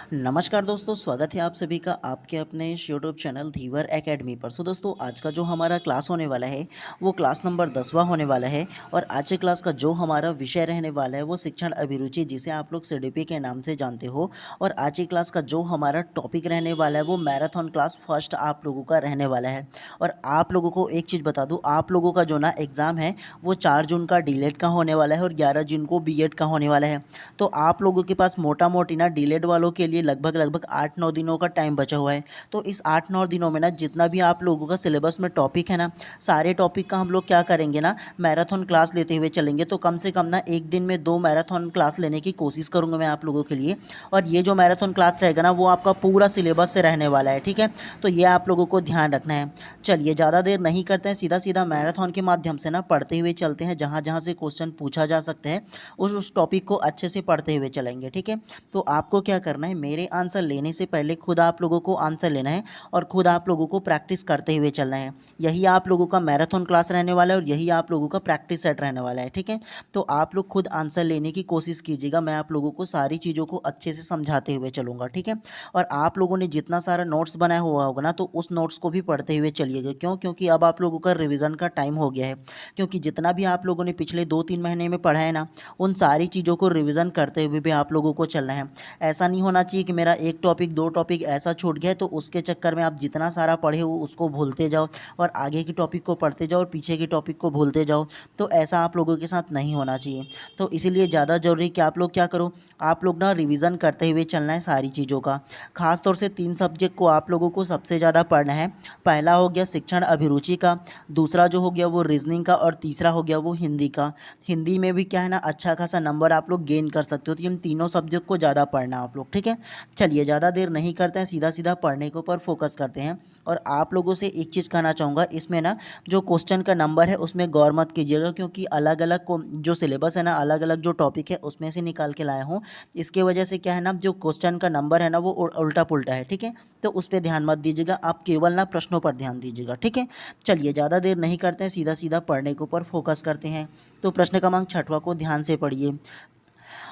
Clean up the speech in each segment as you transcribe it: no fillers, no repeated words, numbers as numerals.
नमस्कार दोस्तों, स्वागत है आप सभी का आपके अपने इस यूट्यूब चैनल धीवर एकेडमी पर। दोस्तों, आज का जो हमारा क्लास होने वाला है वो क्लास नंबर 10वां होने वाला है। और आज के क्लास का जो हमारा विषय रहने वाला है वो शिक्षण अभिरुचि, जिसे आप लोग सीडीपी के नाम से जानते हो। और आज की क्लास का जो हमारा टॉपिक रहने वाला है वो मैराथन क्लास फर्स्ट आप लोगों का रहने वाला है। और आप लोगों को एक चीज़ बता दूँ, आप लोगों का जो ना एग्ज़ाम है वो 4 जून का डीलेट का होने वाला है और 11 जून को बीएड का होने वाला है। तो आप लोगों के पास मोटा मोटी ना डीलेड वालों के लिए लगभग 8-9 दिनों का टाइम बचा हुआ है। तो इस 8-9 दिनों में ना जितना भी आप लोगों का सिलेबस में टॉपिक है ना, सारे टॉपिक का हम लोग क्या करेंगे ना, मैराथन क्लास लेते हुए चलेंगे। तो कम से कम ना एक दिन में 2 मैराथन क्लास लेने की कोशिश करूँगा मैं आप लोगों के लिए। और ये जो मैराथन क्लास रहेगा ना वो आपका पूरा सिलेबस से रहने वाला है, ठीक है। तो ये आप लोगों को ध्यान रखना है। चलिए ज़्यादा देर नहीं करते हैं, सीधा सीधा मैराथन के माध्यम से ना पढ़ते हुए चलते हैं। जहाँ जहाँ से क्वेश्चन पूछा जा सकते हैं उस टॉपिक को अच्छे से पढ़ते हुए चलेंगे, ठीक है। तो आपको क्या करना है, मेरे आंसर लेने से पहले खुद आप लोगों को आंसर लेना है और खुद आप लोगों को प्रैक्टिस करते हुए चलना है। यही आप लोगों का मैराथन क्लास रहने वाला है और यही आप लोगों का प्रैक्टिस सेट रहने वाला है, ठीक है। तो आप लोग खुद आंसर लेने की कोशिश कीजिएगा, मैं आप लोगों को सारी चीज़ों को अच्छे से समझाते हुए चलूँगा, ठीक है। और आप लोगों ने जितना सारा नोट्स बनाया हुआ होगा ना, तो उस नोट्स को भी पढ़ते हुए चलिएगा। क्यों? क्योंकि अब आप लोगों का रिविज़न का टाइम हो गया है। क्योंकि जितना भी आप लोगों ने पिछले 2-3 महीने में पढ़ा है ना, उन सारी चीज़ों को रिवीजन करते हुए भी आप लोगों को चलना है। ऐसा नहीं होना चाहिए कि मेरा एक टॉपिक 2 टॉपिक ऐसा छूट गया है तो उसके चक्कर में आप जितना सारा पढ़े हो उसको भूलते जाओ और आगे की टॉपिक को पढ़ते जाओ और पीछे की टॉपिक को भूलते जाओ। तो ऐसा आप लोगों के साथ नहीं होना चाहिए। तो इसीलिए ज़्यादा ज़रूरी है कि आप लोग क्या करो, आप लोग ना रिवीजन करते हुए चलना है सारी चीज़ों का। खास तौर से 3 सब्जेक्ट को आप लोगों को सबसे ज़्यादा पढ़ना है। पहला हो गया शिक्षण अभिरुचि का, दूसरा जो हो गया वो रीजनिंग का और तीसरा हो गया वो हिंदी का। हिंदी में भी क्या है ना, अच्छा खासा नंबर आप लोग गेन कर सकते हो। तो इन तीनों सब्जेक्ट को ज़्यादा पढ़ना आप लोग, ठीक है। चलिए ज़्यादा देर नहीं करते हैं, सीधा सीधा पढ़ने के ऊपर फोकस करते हैं। और आप लोगों से एक चीज़ कहना चाहूँगा, इसमें ना जो क्वेश्चन का नंबर है उसमें गौर मत कीजिएगा, क्योंकि अलग अलग को जो सिलेबस है ना, अलग अलग जो टॉपिक है उसमें से निकाल के लाया हूँ। इसके वजह से क्या है ना, जो क्वेश्चन का नंबर है ना वो उल्टा पुल्टा है, ठीक है। तो उस पर ध्यान मत दीजिएगा, आप केवल ना प्रश्नों पर ध्यान दीजिएगा, ठीक है। चलिए ज़्यादा देर नहीं करते हैं, सीधा सीधा पढ़ने के ऊपर फोकस करते हैं। तो प्रश्न क्रमांक 6वां को ध्यान से पढ़िए।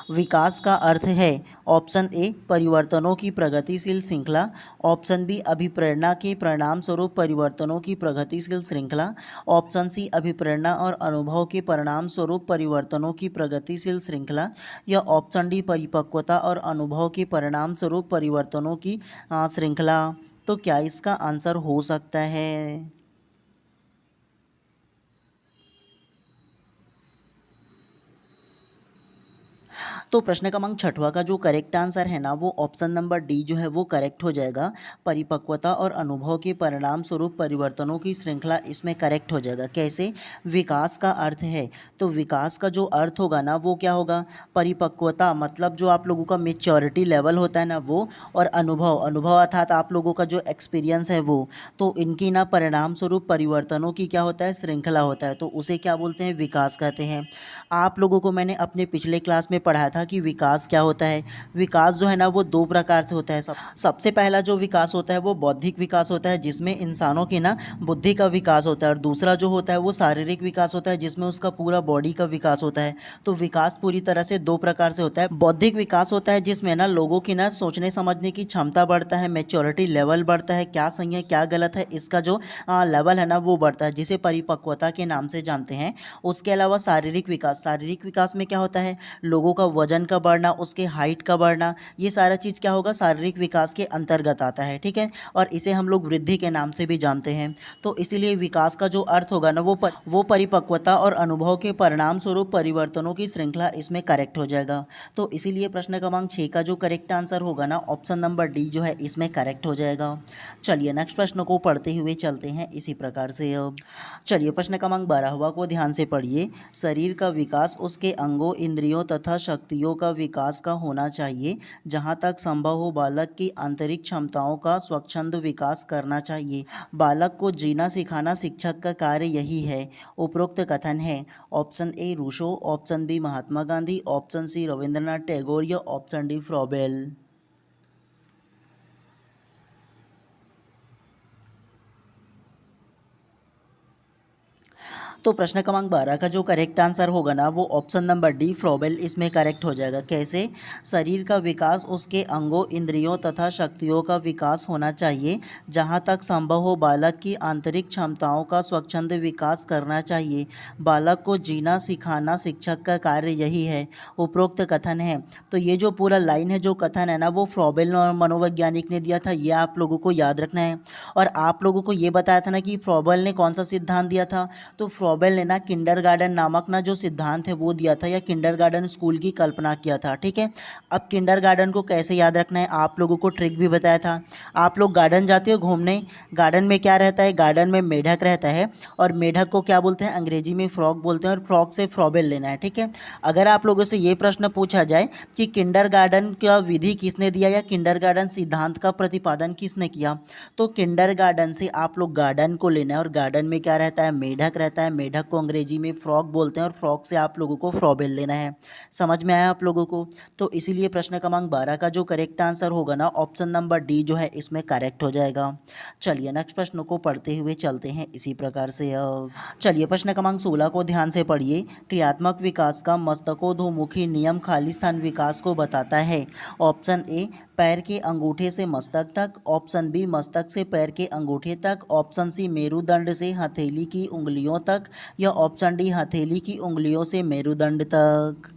विकास का अर्थ है, ऑप्शन ए परिवर्तनों की प्रगतिशील श्रृंखला, ऑप्शन बी अभिप्रेरणा के परिणाम स्वरूप परिवर्तनों की प्रगतिशील श्रृंखला, ऑप्शन सी अभिप्रेरणा और अनुभव के परिणाम स्वरूप परिवर्तनों की प्रगतिशील श्रृंखला, या ऑप्शन डी परिपक्वता और अनुभव के परिणाम स्वरूप परिवर्तनों की श्रृंखला। तो क्या इसका आंसर हो सकता है? तो प्रश्न क्रमांक 6वां का जो करेक्ट आंसर है ना वो ऑप्शन नंबर डी जो है वो करेक्ट हो जाएगा। परिपक्वता और अनुभव के परिणाम स्वरूप परिवर्तनों की श्रृंखला इसमें करेक्ट हो जाएगा। कैसे? विकास का अर्थ है, तो विकास का जो अर्थ होगा ना वो क्या होगा? परिपक्वता मतलब जो आप लोगों का मेच्योरिटी लेवल होता है ना वो, और अनुभव अनुभव अर्थात आप लोगों का जो एक्सपीरियंस है वो। तो इनकी ना परिणाम स्वरूप परिवर्तनों की क्या होता है? श्रृंखला होता है। तो उसे क्या बोलते हैं? विकास कहते हैं। आप लोगों को मैंने अपने पिछले क्लास में पढ़ाया था कि विकास क्या होता है। विकास जो है ना वो 2 प्रकार से होता है। सबसे पहला जो विकास होता है वो बौद्धिक विकास होता है, जिसमें इंसानों की ना बुद्धि का विकास होता है। और दूसरा जो होता है वो शारीरिक विकास होता है, जिसमें उसका पूरा बॉडी का विकास होता है। तो विकास पूरी तरह से 2 प्रकार से होता है। बौद्धिक विकास होता है जिसमें ना लोगों की ना सोचने समझने की क्षमता बढ़ता है, मैच्योरिटी लेवल बढ़ता है, क्या सही है क्या गलत है इसका जो लेवल है ना वो बढ़ता है, जिसे परिपक्वता के नाम से जानते हैं। उसके अलावा शारीरिक विकास में क्या होता है? लोगों का वजन का बढ़ना, उसके हाइट का बढ़ना, ये सारा चीज़ क्या होगा? शारीरिक विकास के अंतर्गत आता है, ठीक है। और इसे हम लोग वृद्धि के नाम से भी जानते हैं। तो इसीलिए विकास का जो अर्थ होगा ना वो परिपक्वता और अनुभव के परिणाम स्वरूप परिवर्तनों की श्रृंखला इसमें करेक्ट हो जाएगा। तो इसीलिए प्रश्न क्रमांक 6 का जो करेक्ट आंसर होगा ना, ऑप्शन नंबर डी जो है इसमें करेक्ट हो जाएगा। चलिए नेक्स्ट प्रश्न को पढ़ते हुए चलते हैं इसी प्रकार से। अब चलिए प्रश्न क्रमांक 12वां को ध्यान से पढ़िए। शरीर का विकास उसके अंगों, इंद्रियों तथा शक्तियों का विकास का होना चाहिए। जहाँ तक संभव हो बालक की आंतरिक क्षमताओं का स्वच्छंद विकास करना चाहिए। बालक को जीना सिखाना शिक्षक का कार्य यही है। उपरोक्त कथन है। Option A Rousseau, option B Mahatma Gandhi, option C Rabindranath Tagore, या ऑप्शन डी फ्रॉबेल। तो प्रश्न क्रमांक 12 का जो करेक्ट आंसर होगा ना वो ऑप्शन नंबर डी फ्रॉबेल इसमें करेक्ट हो जाएगा। कैसे? शरीर का विकास उसके अंगों, इंद्रियों तथा शक्तियों का विकास होना चाहिए। जहाँ तक संभव हो बालक की आंतरिक क्षमताओं का स्वच्छंद विकास करना चाहिए। बालक को जीना सिखाना शिक्षक का कार्य यही है। उपरोक्त कथन है। तो ये जो पूरा लाइन है, जो कथन है ना, वो फ्रॉबेल मनोवैज्ञानिक ने दिया था। ये आप लोगों को याद रखना है। और आप लोगों को ये बताया था ना कि फ्रॉबेल ने कौन सा सिद्धांत दिया था। तो फ्रॉबेल ने ना किंडरगार्टन नामक ना जो सिद्धांत है वो दिया था, या किंडरगार्टन स्कूल की कल्पना किया था। ठीक है। अब किंडरगार्टन को कैसे याद रखना है, आप लोगों को ट्रिक भी बताया था। आप लोग गार्डन जाते हो घूमने, गार्डन में क्या रहता है, गार्डन में मेढक रहता है, और मेढक को क्या बोलते हैं, अंग्रेजी में फ्रॉग बोलते हैं, और फ्रॉग से फ्रॉबेल लेना है। ठीक है। अगर आप लोगों से ये प्रश्न पूछा जाए कि किंडरगार्टन का विधि किसने दिया, या किंडरगार्टन सिद्धांत का प्रतिपादन किसने किया, तो किंडरगार्टन से आप लोग गार्डन को लेना है। और गार्डन में क्या रहता है, मेढक रहता है। मेढक को अंग्रेजी में फ्रॉग बोलते हैं, और फ्रॉग से आप लोगों को फ्रॉबेल लेना है। समझ में आया आप लोगों को? तो इसीलिए प्रश्न क्रमांक 12 का जो करेक्ट आंसर होगा ना ऑप्शन नंबर डी जो है इसमें करेक्ट हो जाएगा। चलिए नेक्स्ट प्रश्न को पढ़ते हुए चलते हैं इसी प्रकार से। चलिए प्रश्न क्रमांक 16 को ध्यान से पढ़िए। क्रियात्मक विकास का मस्तकोधोमुखी नियम खाली स्थान विकास को बताता है। ऑप्शन ए पैर के अंगूठे से मस्तक तक, ऑप्शन बी मस्तक से पैर के अंगूठे तक, ऑप्शन सी मेरुदंड से हथेली की उंगलियों तक, या ऑप्शन डी हथेली की उंगलियों से मेरुदंड तक।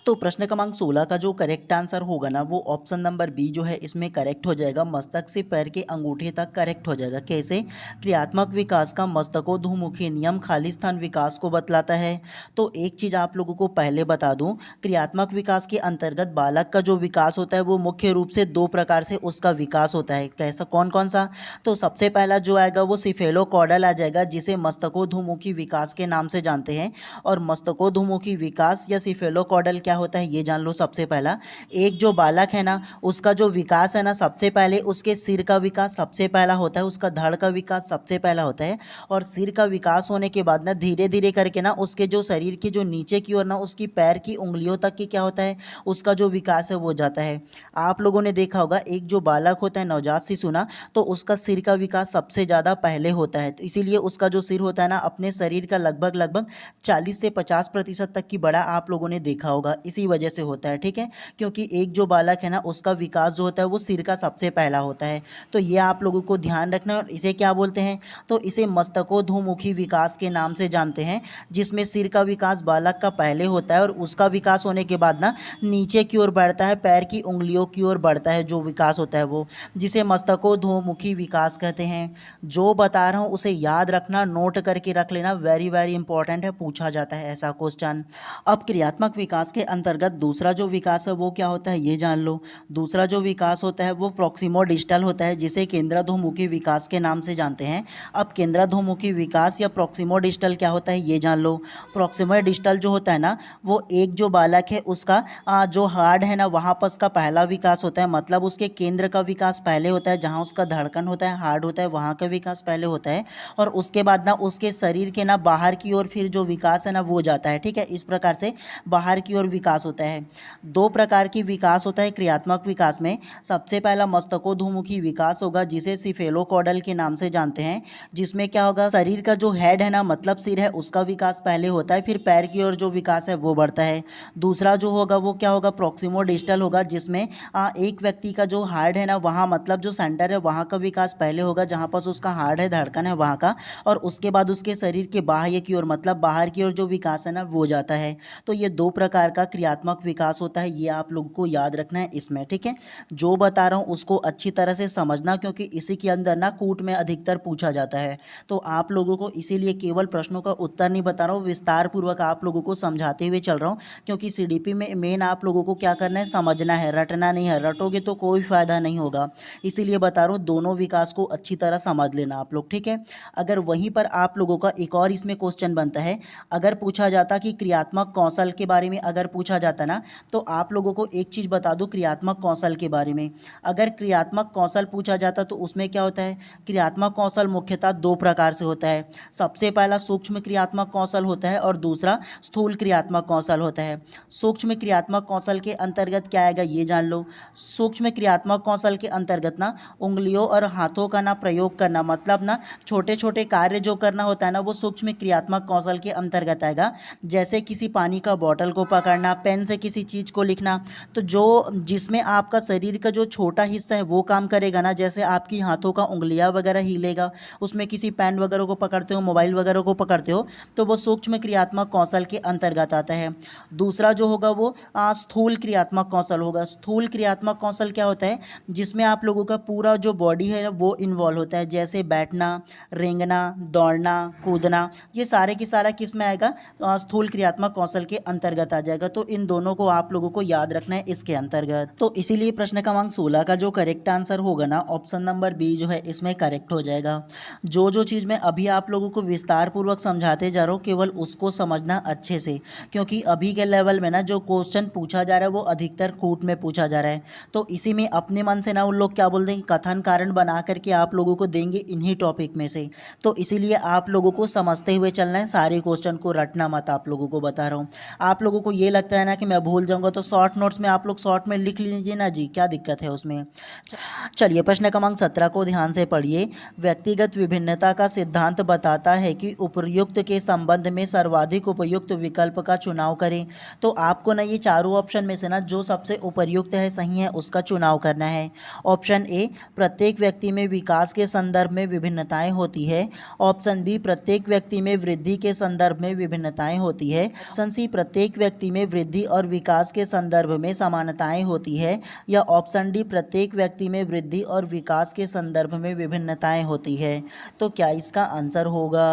तो प्रश्न क्रमांक 16 का जो करेक्ट आंसर होगा ना वो ऑप्शन नंबर बी जो है इसमें करेक्ट हो जाएगा। मस्तक से पैर के अंगूठे तक करेक्ट हो जाएगा। कैसे? क्रियात्मक विकास का मस्तकोधमुखी नियम खाली स्थान विकास को बतलाता है। तो एक चीज़ आप लोगों को पहले बता दूं, क्रियात्मक विकास के अंतर्गत बालक का जो विकास होता है वो मुख्य रूप से दो प्रकार से उसका विकास होता है। कैसा, कौन कौन सा? तो सबसे पहला जो आएगा वो सिफेलोकॉर्डल आ जाएगा, जिसे मस्तकोधमुखी विकास के नाम से जानते हैं। और मस्तकोधमुखी विकास या सिफेलोकॉर्डल क्या होता है ये जान लो। सबसे पहला, एक जो बालक है ना उसका जो विकास है ना, सबसे पहले उसके सिर का विकास सबसे पहला होता है, उसका धड़ का विकास सबसे पहला होता है। और सिर का विकास होने के बाद ना धीरे धीरे करके ना उसके जो शरीर के जो नीचे की ओर ना उसकी पैर की उंगलियों तक की क्या होता है, उसका जो विकास है वो जाता है। आप लोगों ने देखा होगा एक जो बालक होता है, नवजात शिशु ना, तो उसका सिर का विकास सबसे ज़्यादा पहले होता है। तो इसीलिए उसका जो सिर होता है ना अपने शरीर का लगभग लगभग 40 से 50% तक की बड़ा आप लोगों ने देखा होगा। इसी वजह से होता है। ठीक है। क्योंकि एक जो बालक है ना उसका विकास जो होता है वो सिर का सबसे पहला होता है। तो ये आप लोगों को ध्यान रखना है। और इसे क्या बोलते हैं, तो इसे मस्तकोधमुखी विकास के नाम से जानते हैं, जिसमें सिर का विकास बालक का पहले होता है और उसका विकास होने के बाद ना नीचे की ओर बढ़ता है, पैर की उंगलियों की ओर बढ़ता है जो विकास होता है वो, जिसे मस्तकोधमुखी विकास कहते हैं। जो बता रहा हूँ उसे याद रखना, नोट करके रख लेना, वेरी वेरी इंपॉर्टेंट है, पूछा जाता है ऐसा क्वेश्चन। अब क्रियात्मक विकास के अंतर्गत दूसरा जो विकास है वो क्या होता है ये जान लो। दूसरा जो विकास होता है वो प्रॉक्सिमोडिस्टल होता है, जिसे केंद्राधोमुखी विकास के नाम से जानते हैं। अब केंद्राधोमुखी विकास या प्रॉक्सिमोडिस्टल क्या होता है ये जान लो। प्रॉक्सिमोडिस्टल जो होता है ना वो एक जो बालक है उसका जो हार्ड है ना वहाँ पर उसका पहला विकास होता है, मतलब उसके केंद्र का विकास पहले होता है, जहाँ उसका धड़कन होता है, हार्ड होता है, वहाँ का विकास पहले होता है। और उसके बाद ना उसके शरीर के ना बाहर की ओर फिर जो विकास है ना वो जाता है। ठीक है। इस प्रकार से बाहर की ओर विकास होता है। दो प्रकार की विकास होता है क्रियात्मक विकास में। सबसे पहला मस्तकोधमुखी विकास होगा, जिसे सिफेलोकॉर्डल के नाम से जानते हैं, जिसमें क्या होगा, शरीर का जो हेड है ना मतलब सिर है उसका विकास पहले होता है, फिर पैर की ओर जो विकास है वो बढ़ता है। दूसरा जो होगा वो क्या होगा, प्रॉक्सिमोडिस्टल होगा, जिसमें एक व्यक्ति का जो हार्ट है ना वहाँ मतलब जो सेंटर है वहाँ का विकास पहले होगा, जहाँ पर उसका हार्ट है, धड़कन है वहाँ का, और उसके बाद उसके शरीर के बाह्य की ओर मतलब बाहर की ओर जो विकास है ना वो जाता है। तो ये दो प्रकार का क्रियात्मक विकास होता है, ये आप लोगों को याद रखना है इसमें। ठीक है। जो बता रहा हूँ उसको अच्छी तरह से समझना, क्योंकि इसी के अंदर ना कूट में अधिकतर पूछा जाता है। तो आप लोगों को इसीलिए केवल प्रश्नों का उत्तर नहीं बता रहा हूँ, विस्तार पूर्वक आप लोगों को समझाते हुए चल रहा हूँ, क्योंकि सीडीपी में मेन आप लोगों को क्या करना है, समझना है, रटना नहीं है। रटोगे तो कोई फायदा नहीं होगा, इसीलिए बता रहा हूँ दोनों विकास को अच्छी तरह समझ लेना आप लोग। ठीक है। अगर वहीं पर आप लोगों का एक और इसमें क्वेश्चन बनता है, अगर पूछा जाता कि क्रियात्मक कौशल के बारे में अगर पूछा जाता है ना, तो आप लोगों को एक चीज़ बता दूं क्रियात्मक कौशल के बारे में। अगर क्रियात्मक कौशल पूछा जाता तो उसमें क्या होता है, क्रियात्मक कौशल मुख्यतः दो प्रकार से होता है। सबसे पहला सूक्ष्म क्रियात्मक कौशल होता है और दूसरा स्थूल क्रियात्मक कौशल होता है। सूक्ष्म क्रियात्मक कौशल के अंतर्गत क्या आएगा ये जान लो। सूक्ष्म क्रियात्मक कौशल के अंतर्गत ना उंगलियों और हाथों का ना प्रयोग करना, मतलब ना छोटे छोटे कार्य जो करना होता है ना, वो सूक्ष्म क्रियात्मक कौशल के अंतर्गत आएगा। जैसे किसी पानी का बॉटल को पकड़ना, पेन से किसी चीज़ को लिखना। तो जो जिसमें आपका शरीर का जो छोटा हिस्सा है वो काम करेगा ना, जैसे आपकी हाथों का उंगलियां वगैरह हिलेगा, उसमें किसी पेन वगैरह को पकड़ते हो, मोबाइल वगैरह को पकड़ते हो, तो वो सूक्ष्म क्रियात्मक कौशल के अंतर्गत आता है। दूसरा जो होगा वो स्थूल क्रियात्मक कौशल होगा। स्थूल क्रियात्मक कौशल क्या होता है, जिसमें आप लोगों का पूरा जो बॉडी है वो इन्वॉल्व होता है, जैसे बैठना, रेंगना, दौड़ना, कूदना, ये सारे की सारा किस में आएगा, स्थूल क्रियात्मक कौशल के अंतर्गत आ जाएगा। तो इन दोनों को आप लोगों को याद रखना है इसके अंतर्गत। तो इसीलिए प्रश्न क्रमांक 16 का जो करेक्ट आंसर होगा ना, ऑप्शन नंबर बी जो है इसमें करेक्ट हो जाएगा। जो जो चीज़ मैं अभी आप लोगों को विस्तार पूर्वक समझाते जा रहा हूँ, केवल उसको समझना अच्छे से, क्योंकि अभी के लेवल में ना जो क्वेश्चन पूछा जा रहा है वो अधिकतर कूट में पूछा जा रहा है। तो इसी में अपने मन से ना उन लोग क्या बोल देंगे, कथन कारण बना करके आप लोगों को देंगे इन्हीं टॉपिक में से। तो इसीलिए आप लोगों को समझते हुए चलना है, सारे क्वेश्चन को रटना मत, आप लोगों को बता रहा हूँ। आप लोगों को ये लगता है ना कि मैं भूल जाऊंगा, तो शॉर्ट नोट्स में आप लोग शॉर्ट में लिख लीजिए ना जी, क्या दिक्कत है उसमें। चलिए प्रश्न क्रमांक 17 को ध्यान से पढ़िए। व्यक्तिगत विभिन्नता का सिद्धांत बताता है कि उपर्युक्त के संबंध में सर्वाधिक उपयुक्त विकल्प का चुनाव करें। तो आपको ना ये चारों ऑप्शन में से ना जो सबसे उपर्युक्त है, सही है, उसका चुनाव करना है। ऑप्शन ए, प्रत्येक व्यक्ति में विकास के संदर्भ में विभिन्नताएं होती है। ऑप्शन बी, प्रत्येक व्यक्ति में वृद्धि के संदर्भ में विभिन्नताएं होती है। ऑप्शन सी, प्रत्येक व्यक्ति में वृद्धि और विकास के संदर्भ में समानताएं होती है। या ऑप्शन डी, प्रत्येक व्यक्ति में वृद्धि और विकास के संदर्भ में विभिन्नताएं होती है। तो क्या इसका आंसर होगा?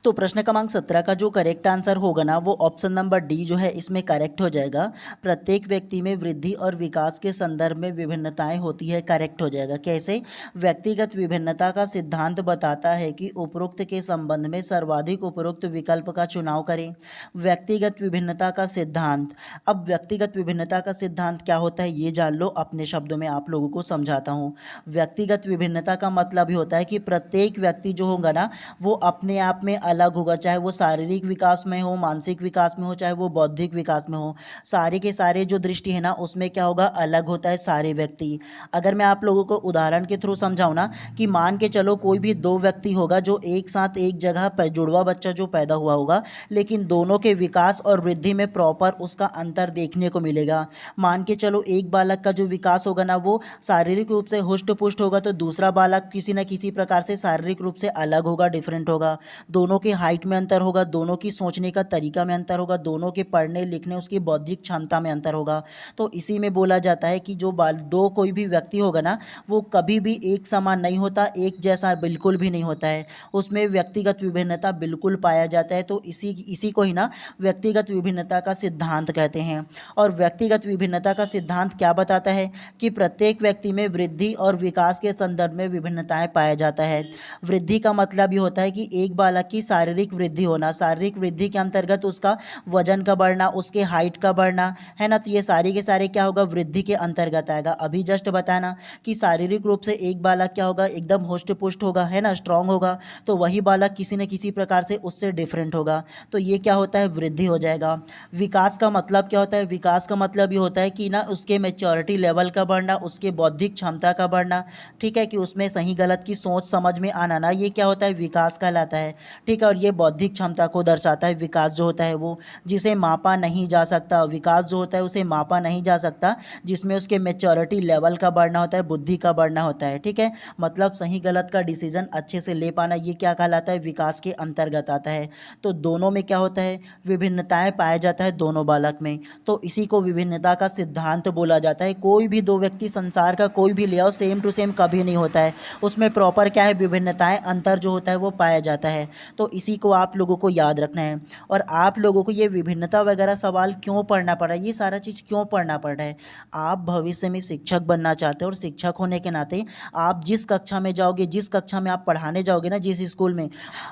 तो प्रश्न क्रमांक 17 का जो करेक्ट आंसर होगा ना, वो ऑप्शन नंबर डी जो है इसमें करेक्ट हो जाएगा। प्रत्येक व्यक्ति में वृद्धि और विकास के संदर्भ में विभिन्नताएं होती है, करेक्ट हो जाएगा। कैसे? व्यक्तिगत विभिन्नता का सिद्धांत बताता है कि उपरोक्त के संबंध में सर्वाधिक उपरोक्त विकल्प का चुनाव करें। व्यक्तिगत विभिन्नता का सिद्धांत, अब व्यक्तिगत विभिन्नता का सिद्धांत क्या होता है ये जान लो, अपने शब्दों में आप लोगों को समझाता हूँ। व्यक्तिगत विभिन्नता का मतलब ही होता है कि प्रत्येक व्यक्ति जो होगा ना, वो अपने आप में अलग होगा, चाहे वो शारीरिक विकास में हो, मानसिक विकास में हो, चाहे वो बौद्धिक विकास में हो। सारे के सारे जो दृष्टि है ना, उसमें क्या होगा, अलग होता है सारे व्यक्ति। अगर मैं आप लोगों को उदाहरण के थ्रू समझाऊं ना, कि मान के चलो कोई भी दो व्यक्ति होगा जो एक साथ एक जगह जुड़वा बच्चा जो पैदा हुआ होगा, लेकिन दोनों के विकास और वृद्धि में प्रॉपर उसका अंतर देखने को मिलेगा। मान के चलो एक बालक का जो विकास होगा ना, वो शारीरिक रूप से हुष्ट पुष्ट होगा, तो दूसरा बालक किसी न किसी प्रकार से शारीरिक रूप से अलग होगा, डिफरेंट होगा। दोनों के हाइट में अंतर होगा, दोनों की सोचने का तरीका में अंतर होगा, दोनों के पढ़ने लिखने उसकी बौद्धिक क्षमता में अंतर होगा। तो इसी में बोला जाता है कि जो दो कोई भी व्यक्ति होगा ना, वो कभी भी एक समान नहीं होता, एक जैसा बिल्कुल भी नहीं होता है, उसमें व्यक्तिगत विभिन्नता बिल्कुल पाया जाता है। तो इसी को ही ना व्यक्तिगत विभिन्नता का सिद्धांत कहते हैं। और व्यक्तिगत विभिन्नता का सिद्धांत क्या बताता है कि प्रत्येक व्यक्ति में वृद्धि और विकास के संदर्भ में विभिन्नताएं पाया जाता है। वृद्धि का मतलब ये होता है कि एक बालक की शारीरिक वृद्धि होना, शारीरिक वृद्धि के अंतर्गत उसका वजन का बढ़ना, उसके हाइट का बढ़ना, है ना। तो ये सारे के सारे क्या होगा, वृद्धि के अंतर्गत आएगा। अभी जस्ट बताना कि शारीरिक रूप से एक बालक क्या होगा, एकदम हुष्ट पुष्ट होगा, है ना, स्ट्रांग होगा, तो वही बालक किसी न किसी प्रकार से उससे डिफरेंट होगा, तो ये क्या होता है, वृद्धि हो जाएगा। विकास का मतलब क्या होता है, विकास का मतलब ये होता है कि ना उसके मैच्योरिटी लेवल का बढ़ना, उसके बौद्धिक क्षमता का बढ़ना, ठीक है, कि उसमें सही गलत की सोच समझ में आना ना, ये क्या होता है, विकास कहलाता है। ठीक है, और ये बौद्धिक क्षमता को दर्शाता है। विकास जो होता है वो जिसे मापा नहीं जा सकता, विकास जो होता है उसे मापा नहीं जा सकता, जिसमें उसके मैच्योरिटी लेवल का बढ़ना होता है, बुद्धि का बढ़ना होता है। ठीक है, मतलब सही गलत का डिसीजन अच्छे से ले पाना, ये क्या कहलाता है, विकास के अंतर्गत आता है। तो दोनों में क्या होता है, विभिन्नताएं पाया जाता है दोनों बालक में, तो इसी को विभिन्नता का सिद्धांत बोला जाता है। कोई भी दो व्यक्ति संसार का कोई भी ले आओ, सेम टू सेम कभी नहीं होता है, उसमें प्रॉपर क्या है, विभिन्नताएं, अंतर जो होता है वो पाया जाता है। तो तो इसी को आप लोगों को याद रखना है। और आप लोगों को ये विभिन्नता वगैरह सवाल क्यों पढ़ना पड़ रहा है, ये सारा चीज़ क्यों पढ़ना पड़ रहा है। आप भविष्य में शिक्षक बनना चाहते हो और शिक्षक होने के नाते आप जिस कक्षा में जाओगे, जिस कक्षा में आप पढ़ाने जाओगे ना, जिस स्कूल में,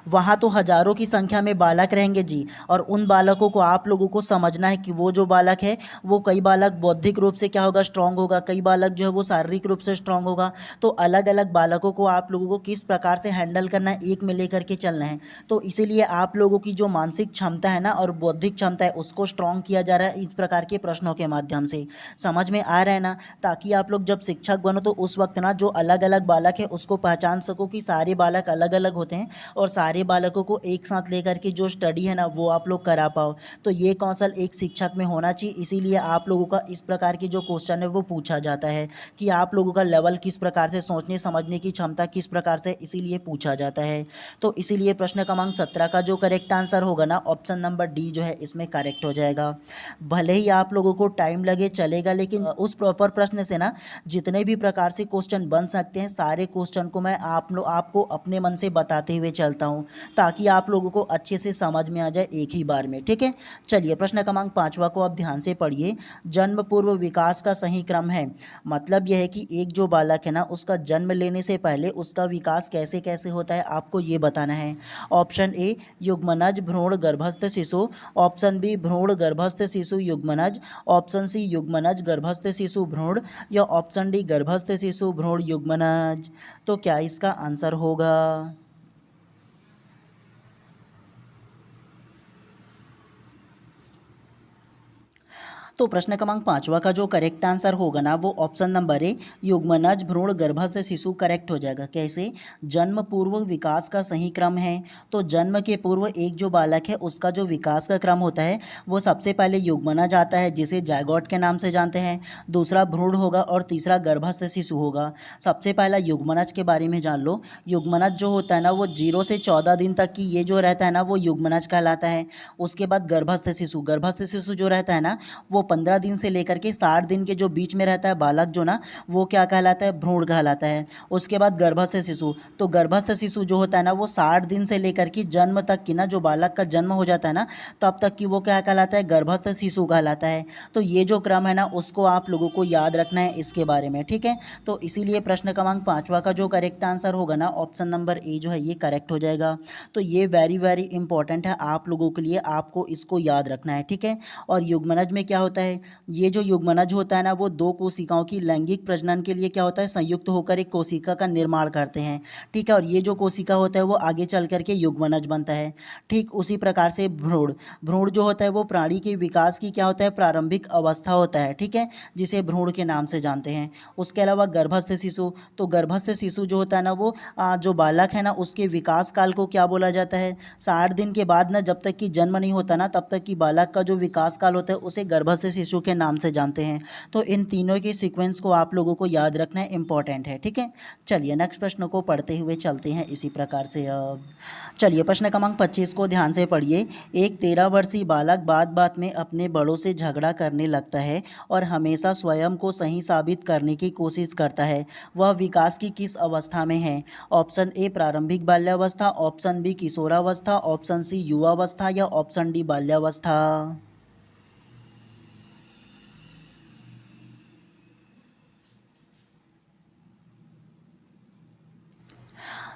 वहाँ तो हजारों की संख्या में बालक रहेंगे जी। और उन बालकों को आप लोगों को समझना है कि वो जो बालक है वो कई बालक बौद्धिक रूप से क्या होगा, स्ट्रांग होगा, कई बालक जो है वो शारीरिक रूप से स्ट्रांग होगा। तो अलग अलग बालकों को आप लोगों को किस प्रकार से हैंडल करना है, एक में लेकर के चलना है। तो इसीलिए आप लोगों की जो मानसिक क्षमता है ना और बौद्धिक क्षमता है उसको स्ट्रांग किया जा रहा है इस प्रकार के प्रश्नों के माध्यम से। समझ में आ रहा है ना, ताकि आप लोग जब शिक्षक बनो तो उस वक्त ना जो अलग अलग बालक है उसको पहचान सको कि सारे बालक अलग अलग होते हैं और सारे बालकों को एक साथ लेकर के जो स्टडी है ना वो आप लोग करा पाओ। तो ये कौशल एक शिक्षक में होना चाहिए। इसीलिए आप लोगों का इस प्रकार की जो क्वेश्चन है वो पूछा जाता है कि आप लोगों का लेवल किस प्रकार से, सोचने समझने की क्षमता किस प्रकार से, इसीलिए पूछा जाता है। तो इसीलिए प्रश्न क्रमांक 17 का जो करेक्ट आंसर होगा ना, ऑप्शन नंबर डी जो है इसमें करेक्ट हो जाएगा। भले ही आप लोगों को टाइम लगे चलेगा, लेकिन उस प्रॉपर प्रश्न से ना जितने भी प्रकार से क्वेश्चन बन सकते हैं सारे क्वेश्चन को मैं आपको अपने मन से बताते हुए चलता हूँ, ताकि आप लोगों को अच्छे से समझ में आ जाए एक ही बार में। ठीक है, चलिए प्रश्न क्रमांक 5वां को आप ध्यान से पढ़िए। जन्म पूर्व विकास का सही क्रम है, मतलब यह है कि एक जो बालक है ना उसका जन्म लेने से पहले उसका विकास कैसे कैसे होता है आपको ये बताना है। ऑप्शन ए युग्मनज भ्रूण गर्भस्थ शिशु, ऑप्शन बी भ्रूण गर्भस्थ शिशु युग्मनज, ऑप्शन सी युग्मनज गर्भस्थ शिशु भ्रूण, या ऑप्शन डी गर्भस्थ शिशु भ्रूण युग्मनज। तो क्या इसका आंसर होगा? तो प्रश्न क्रमांक 5वां का जो करेक्ट आंसर होगा ना वो ऑप्शन नंबर ए युग्मनज भ्रूण गर्भस्थ शिशु करेक्ट हो जाएगा। कैसे? जन्म पूर्व विकास का सही क्रम है, तो जन्म के पूर्व एक जो बालक है उसका जो विकास का क्रम होता है वो सबसे पहले युग्मनज आता है जिसे जायगोट के नाम से जानते हैं, दूसरा भ्रूण होगा और तीसरा गर्भस्थ शिशु होगा। सबसे पहला युग्मनज के बारे में जान लो। युग्मनज जो होता है ना वो 0 से 14 दिन तक की ये जो रहता है ना वो युग्मनज कहलाता है। उसके बाद गर्भस्थ शिशु, गर्भस्थ शिशु जो रहता है ना वो 15 दिन से लेकर के 60 दिन के जो बीच में रहता है बालक जो ना वो क्या कहलाता है, भ्रूण कहलाता है। उसके बाद गर्भस्थ शिशु, तो गर्भस्थ शिशु जो होता है ना वो 60 दिन से लेकर के जन्म तक की ना, जो बालक का जन्म हो जाता है ना तब तक की वो क्या कहलाता है, गर्भस्थ शिशु कहलाता है। तो ये जो क्रम है ना उसको आप लोगों को याद रखना है इसके बारे में। ठीक है, तो इसीलिए प्रश्न क्रमांक 5वां का जो करेक्ट आंसर होगा ना ऑप्शन नंबर ए जो है ये करेक्ट हो जाएगा। तो ये वेरी वेरी इंपॉर्टेंट है आप लोगों के लिए, आपको इसको याद रखना है। ठीक है, और युग्मनज में क्या होता है, ये जो युग्मनज होता है ना वो दो कोशिकाओं की लैंगिक प्रजनन के लिए क्या होता है, संयुक्त होकर एक कोशिका का निर्माण करते हैं। ठीक है, और ये जो कोशिका होता है वो आगे चल करके युग्मनज बनता है। ठीक उसी प्रकार से भ्रूण, भ्रूण जो होता है वो प्राणी के विकास की क्या होता है, प्रारंभिक अवस्था होता है। ठीक है, जिसे भ्रूण के नाम से जानते हैं। उसके अलावा गर्भस्थ शिशु, तो गर्भस्थ शिशु जो होता है ना वो जो बालक है ना उसके विकास काल को क्या बोला जाता है, 60 दिन के बाद ना जब तक कि जन्म नहीं होता ना तब तक कि बालक का जो विकास काल होता है उसे गर्भस्थ शिशु के नाम से जानते हैं। तो इन तीनों के सीक्वेंस को आप लोगों को याद रखना है, इंपॉर्टेंट है। ठीक है, चलिए नेक्स्ट प्रश्न को पढ़ते हुए चलते हैं इसी प्रकार से। अब चलिए प्रश्न क्रमांक 25 को ध्यान से पढ़िए। एक 13 वर्षीय बालक बात बात में अपने बड़ों से झगड़ा करने लगता है और हमेशा स्वयं को सही साबित करने की कोशिश करता है। वह विकास की किस अवस्था में है? ऑप्शन ए प्रारंभिक बाल्यावस्था, ऑप्शन बी किशोरावस्था, ऑप्शन सी युवावस्था, या ऑप्शन डी बाल्यावस्था।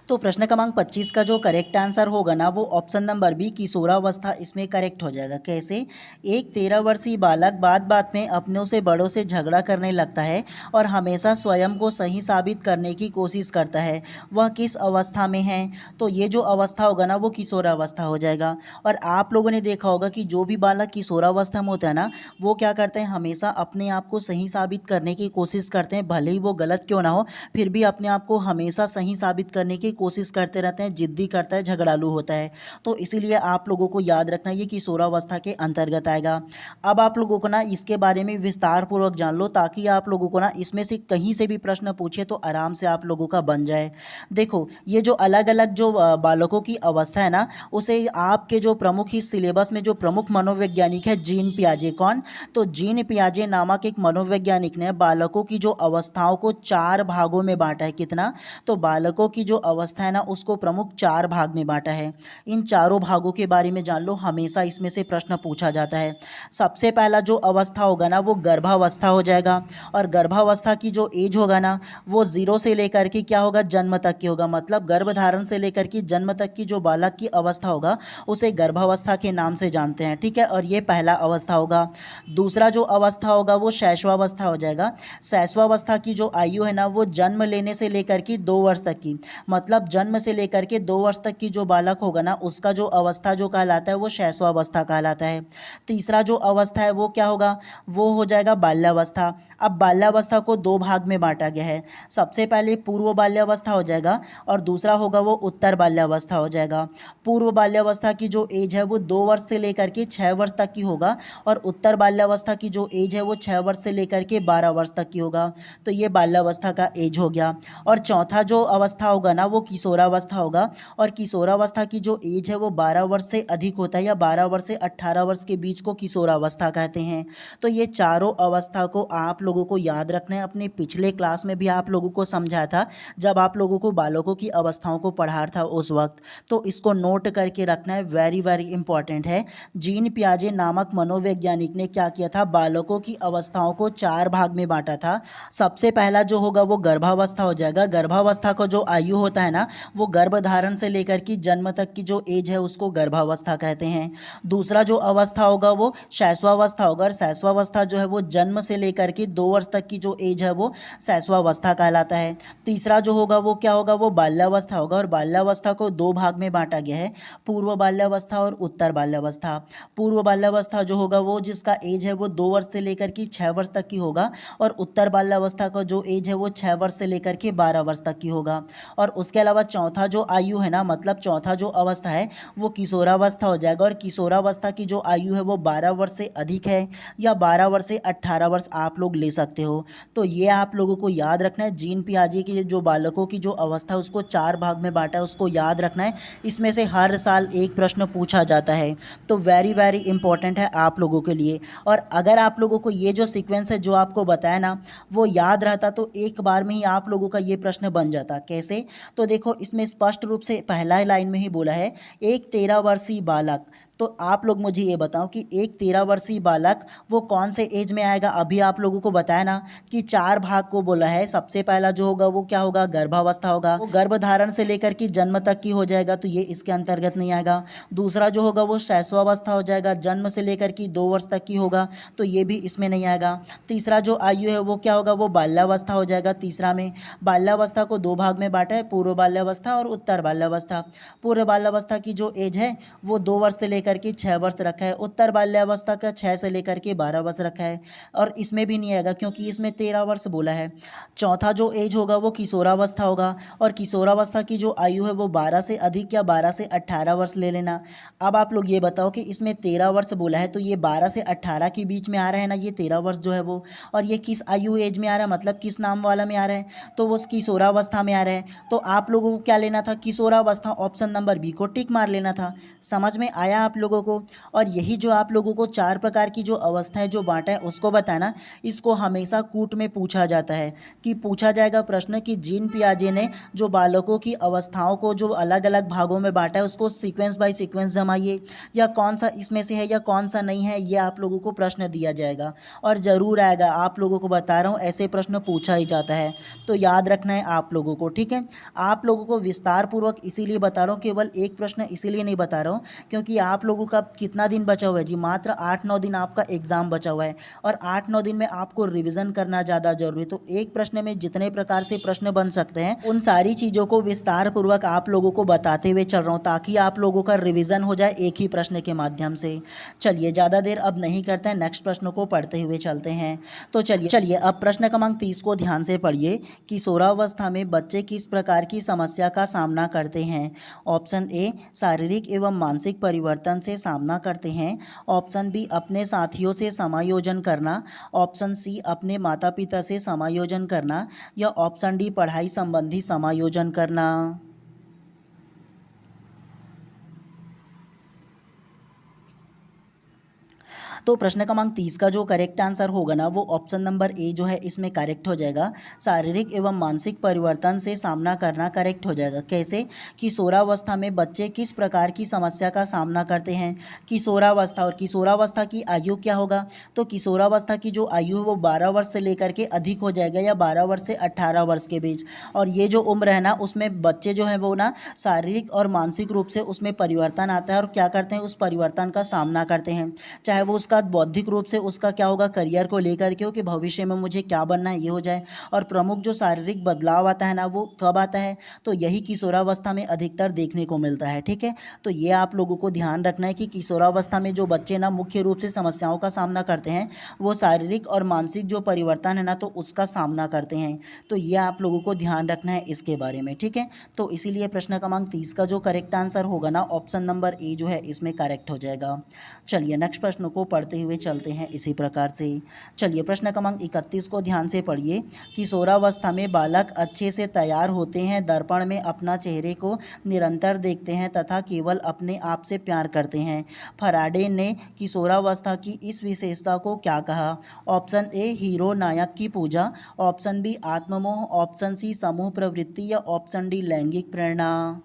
तो प्रश्न क्रमांक 25 का जो करेक्ट आंसर होगा ना वो ऑप्शन नंबर बी किशोरावस्था इसमें करेक्ट हो जाएगा। कैसे? एक 13 वर्षीय बालक बात बात में अपनों से बड़ों से झगड़ा करने लगता है और हमेशा स्वयं को सही साबित करने की कोशिश करता है। वह किस अवस्था में है? तो ये जो अवस्था होगा ना वो किशोरावस्था हो जाएगा। और आप लोगों ने देखा होगा कि जो भी बालक किशोरावस्था में होता है ना वो क्या करते हैं, हमेशा अपने आप को सही साबित करने की कोशिश करते हैं, भले ही वो गलत क्यों ना हो फिर भी अपने आप को हमेशा सही साबित करने की कोशिश करते रहते हैं, जिद्दी करता है, झगड़ालू होता है। तो इसीलिए आप लोगों को याद रखना ये किशोरावस्था के अंतर्गत आएगा। अब आप लोगों को ना इसके बारे में विस्तार पूर्वक जान लो, ताकि आप लोगों को ना इसमें से कहीं से भी प्रश्न पूछे तो आराम से आप लोगों का बन जाए। देखो ये जो अलग अलग जो बालकों की अवस्था है ना उसे आपके जो प्रमुख ही सिलेबस में जो प्रमुख मनोवैज्ञानिक है जीन पियाजे, कौन? तो जीन पियाजे नामक एक मनोवैज्ञानिक ने बालकों की जो अवस्थाओं को 4 भागों में बांटा है। कितना? तो बालकों की जो अवस्था है ना उसको प्रमुख 4 भाग में बांटा है। इन चारों भागों के बारे में जान लो, हमेशा इसमें से प्रश्न पूछा जाता है। सबसे पहला जो अवस्था होगा ना वो गर्भावस्था हो जाएगा, और गर्भावस्था की जो एज होगा ना वो 0 से लेकर के क्या होगा, जन्म तक की होगा। मतलब गर्भधारण से लेकर के जन्म तक की जो बालक की अवस्था होगा उसे गर्भावस्था के नाम से जानते हैं, ठीक है। और ये पहला अवस्था होगा। दूसरा जो अवस्था होगा वो शैशवावस्था हो जाएगा। शैशवावस्था की जो आयु है ना वो जन्म लेने से लेकर के 2 वर्ष तक की, मतलब जन्म से लेकर के 2 वर्ष तक की जो बालक होगा ना उसका जो अवस्था जो कहलाता है वो शैशवावस्था कहलाता है। तीसरा जो अवस्था है वो क्या होगा, वो हो जाएगा बाल्यावस्था। अब बाल्यावस्था को 2 भाग में बांटा गया है। सबसे पहले पूर्व बाल्यावस्था हो जाएगा और दूसरा होगा वो उत्तर बाल्यावस्था हो जाएगा। पूर्व बाल्यावस्था की जो एज है वो 2 वर्ष से लेकर के 6 वर्ष तक की होगा, और उत्तर बाल्यावस्था की जो एज है वो 6 वर्ष से लेकर के 12 वर्ष तक की होगा। तो ये बाल्यावस्था का एज हो गया। और चौथा जो अवस्था होगा ना वो किशोरावस्था होगा, और किशोरावस्था की जो एज है वो 12 वर्ष से अधिक होता है, या 12 वर्ष से 18 वर्ष के बीच को किशोरावस्था कहते हैं। तो ये चारों अवस्था को आप लोगों को याद रखना है। अपने पिछले क्लास में भी आप लोगों को समझाया था जब आप लोगों को बालकों की अवस्थाओं को पढ़ा था उस वक्त, तो इसको नोट करके रखना है, वेरी वेरी इंपॉर्टेंट है। जीन पियाजे नामक मनोवैज्ञानिक ने क्या किया था, बालकों की अवस्थाओं को 4 भाग में बांटा था। सबसे पहला जो होगा वो गर्भावस्था हो जाएगा। गर्भावस्था का जो आयु होता है ना वो गर्भधारण से लेकर की जन्म तक की जो एज है उसको गर्भावस्था कहते हैं। दूसरा जो अवस्था होगा वो शैशवावस्था होगा, और शैशवावस्था जो है वो जन्म से लेकर के 2 वर्ष तक की जो एज है वो शैशवावस्था कहलाता है। तीसरा जो होगा वो क्या होगा, वो बाल्यावस्था होगा, और बाल्यावस्था को 2 भाग में बांटा गया है, पूर्व बाल्यावस्था और उत्तर बाल्यावस्था। पूर्व बाल्यावस्था जो होगा वो जिसका एज है वो 2 वर्ष से लेकर के 6 वर्ष तक की होगा, और उत्तर बाल्यावस्था का जो एज है वो 6 वर्ष से लेकर के 12 वर्ष तक की होगा। और उसके अलावा चौथा जो आयु है ना, मतलब चौथा जो अवस्था है वो किशोरावस्था हो जाएगा, और किशोरावस्था की जो आयु है वो 12 वर्ष से अधिक है, या 12 वर्ष से 18 वर्ष आप लोग ले सकते हो। तो ये आप लोगों को याद रखना है। जीन पियाजे की जो बालकों की जो अवस्था है उसको 4 भाग में बांटा है, उसको याद रखना है। इसमें से हर साल एक प्रश्न पूछा जाता है, तो वेरी वेरी इंपॉर्टेंट है आप लोगों के लिए। और अगर आप लोगों को ये जो सीक्वेंस है जो आपको बताया ना वो याद रहता तो एक बार में ही आप लोगों का ये प्रश्न बन जाता। कैसे, तो देखो इसमें स्पष्ट रूप से पहला लाइन में ही बोला है, एक 13 वर्षीय बालक। तो आप लोग मुझे ये बताओ कि एक 13 वर्षीय बालक वो कौन से एज में आएगा। अभी आप लोगों को बताया ना कि 4 भाग को बोला है। सबसे पहला जो होगा वो क्या होगा, गर्भावस्था होगा, वो गर्भधारण से लेकर के जन्म तक की हो जाएगा, तो ये इसके अंतर्गत नहीं आएगा। दूसरा जो होगा वो शैशवावस्था हो जाएगा, जन्म से लेकर के 2 वर्ष तक की होगा, तो ये भी इसमें नहीं आएगा। तीसरा जो आयु है वो क्या होगा, वो बाल्यावस्था हो जाएगा। तीसरा में बाल्यावस्था को 2 भाग में बांटा है, पूर्व बाल्यावस्था और उत्तर बाल्यावस्था। पूर्व बाल्यावस्था की जो एज है वो 2 वर्ष से लेकर के 6 वर्ष रखा है। उत्तर बाल्यावस्था का 6 से लेकर के 12 वर्ष रखा है, और इसमें भी नहीं आएगा क्योंकि इसमें 13 वर्ष बोला है। चौथा जो एज होगा वो किशोरावस्था होगा, और किशोरावस्था की जो आयु है वो 12 से अधिक या 12 से 18 वर्ष ले लेना। अब आप लोग ये बताओ कि इसमें 13 वर्ष बोला है, तो ये 12 से 18 के बीच में आ रहा है ना, ये 13 वर्ष जो है वो, और ये किस आयु एज में आ रहा है, मतलब किस नाम वाला में आ रहा है, तो वो किशोरावस्था में आ रहा है। तो आप लोगों को क्या लेना था, किशोरावस्था, ऑप्शन नंबर बी को टिक मार लेना था। समझ में आया आप लोगों को। और यही जो आप लोगों को 4 प्रकार की जो अवस्था है जो बांटा है उसको बताना, इसको हमेशा कूट में पूछा जाता है कि पूछा जाएगा प्रश्न कि जीन पियाजे ने जो बालकों की अवस्थाओं को जो अलग अलग भागों में बांटा है उसको सीक्वेंस बाय सीक्वेंस जमाइए, या कौन सा इसमें से है या कौन सा नहीं है, ये आप लोगों को प्रश्न दिया जाएगा और ज़रूर आएगा। आप लोगों को बता रहा हूँ ऐसे प्रश्न पूछा ही जाता है, तो याद रखना है आप लोगों को, ठीक है। आप लोगों को विस्तार पूर्वक इसीलिए बता रहा हूँ, केवल एक प्रश्न इसीलिए नहीं बता रहा हूँ क्योंकि आप लोगों का कितना दिन बचा हुआ है जी, मात्र 8-9 दिन आपका एग्ज़ाम बचा हुआ है, और 8-9 दिन में आपको रिवीजन करना ज़्यादा जरूरी है। तो एक प्रश्न में जितने प्रकार से प्रश्न बन सकते हैं उन सारी चीज़ों को विस्तार पूर्वक आप लोगों को बताते हुए चल रहा हूँ, ताकि आप लोगों का रिवीजन हो जाए एक ही प्रश्न के माध्यम से। चलिए ज़्यादा देर अब नहीं करते हैं, नेक्स्ट प्रश्न को पढ़ते हुए चलते हैं। तो चलिए अब प्रश्न क्रमांक 30 को ध्यान से पढ़िए। किशोरावस्था में बच्चे किस प्रकार की समस्या का सामना करते हैं। ऑप्शन ए, शारीरिक एवं मानसिक परिवर्तन से सामना करते हैं। ऑप्शन बी, अपने साथियों से समायोजन करना। ऑप्शन सी, अपने माता पिता से समायोजन करना, या ऑप्शन डी, पढ़ाई संबंधी समायोजन करना। तो प्रश्न क्रमांक 30 का जो करेक्ट आंसर होगा ना वो ऑप्शन नंबर ए जो है इसमें करेक्ट हो जाएगा। शारीरिक एवं मानसिक परिवर्तन से सामना करना करेक्ट हो जाएगा। कैसे? किशोरावस्था में बच्चे किस प्रकार की समस्या का सामना करते हैं। किशोरावस्था, और किशोरावस्था की आयु क्या होगा? तो किशोरावस्था की जो आयु है वो 12 वर्ष से लेकर के अधिक हो जाएगा, या 12 वर्ष से 18 वर्ष के बीच। और ये जो उम्र है ना उसमें बच्चे जो है वो ना शारीरिक और मानसिक रूप से उसमें परिवर्तन आता है, और क्या करते हैं, उस परिवर्तन का सामना करते हैं। चाहे वो उसका बौद्धिक रूप से उसका क्या होगा, करियर को लेकर के हो कि भविष्य में मुझे क्या बनना है, ये हो जाए। और प्रमुख जो शारीरिक बदलाव आता है ना वो कब आता है, तो यही किशोरावस्था में अधिकतर देखने को मिलता है। ठीक है, तो ये आप लोगों को ध्यान रखना है कि किशोरावस्था में जो बच्चे ना मुख्य रूप से समस्याओं का सामना करते हैं वो शारीरिक और मानसिक जो परिवर्तन है ना तो उसका सामना करते हैं। तो ये आप लोगों को ध्यान रखना है इसके बारे में। ठीक है, तो इसीलिए प्रश्न क्रमांक 30 का जो करेक्ट आंसर होगा ना ऑप्शन नंबर ए जो है इसमें करेक्ट हो जाएगा। चलिए नेक्स्ट प्रश्न को पढ़ते हुए चलते हैं इसी प्रकार से। चलिए प्रश्न क्रमांक 31 को ध्यान से पढ़िए। किशोरावस्था में बालक अच्छे से तैयार होते हैं, दर्पण में अपना चेहरे को निरंतर देखते हैं तथा केवल अपने आप से प्यार करते हैं। फराडे ने किशोरावस्था की इस विशेषता को क्या कहा? ऑप्शन ए हीरो नायक की पूजा, ऑप्शन बी आत्ममोह, ऑप्शन सी समूह प्रवृत्ति, या ऑप्शन डी लैंगिक प्रेरणा।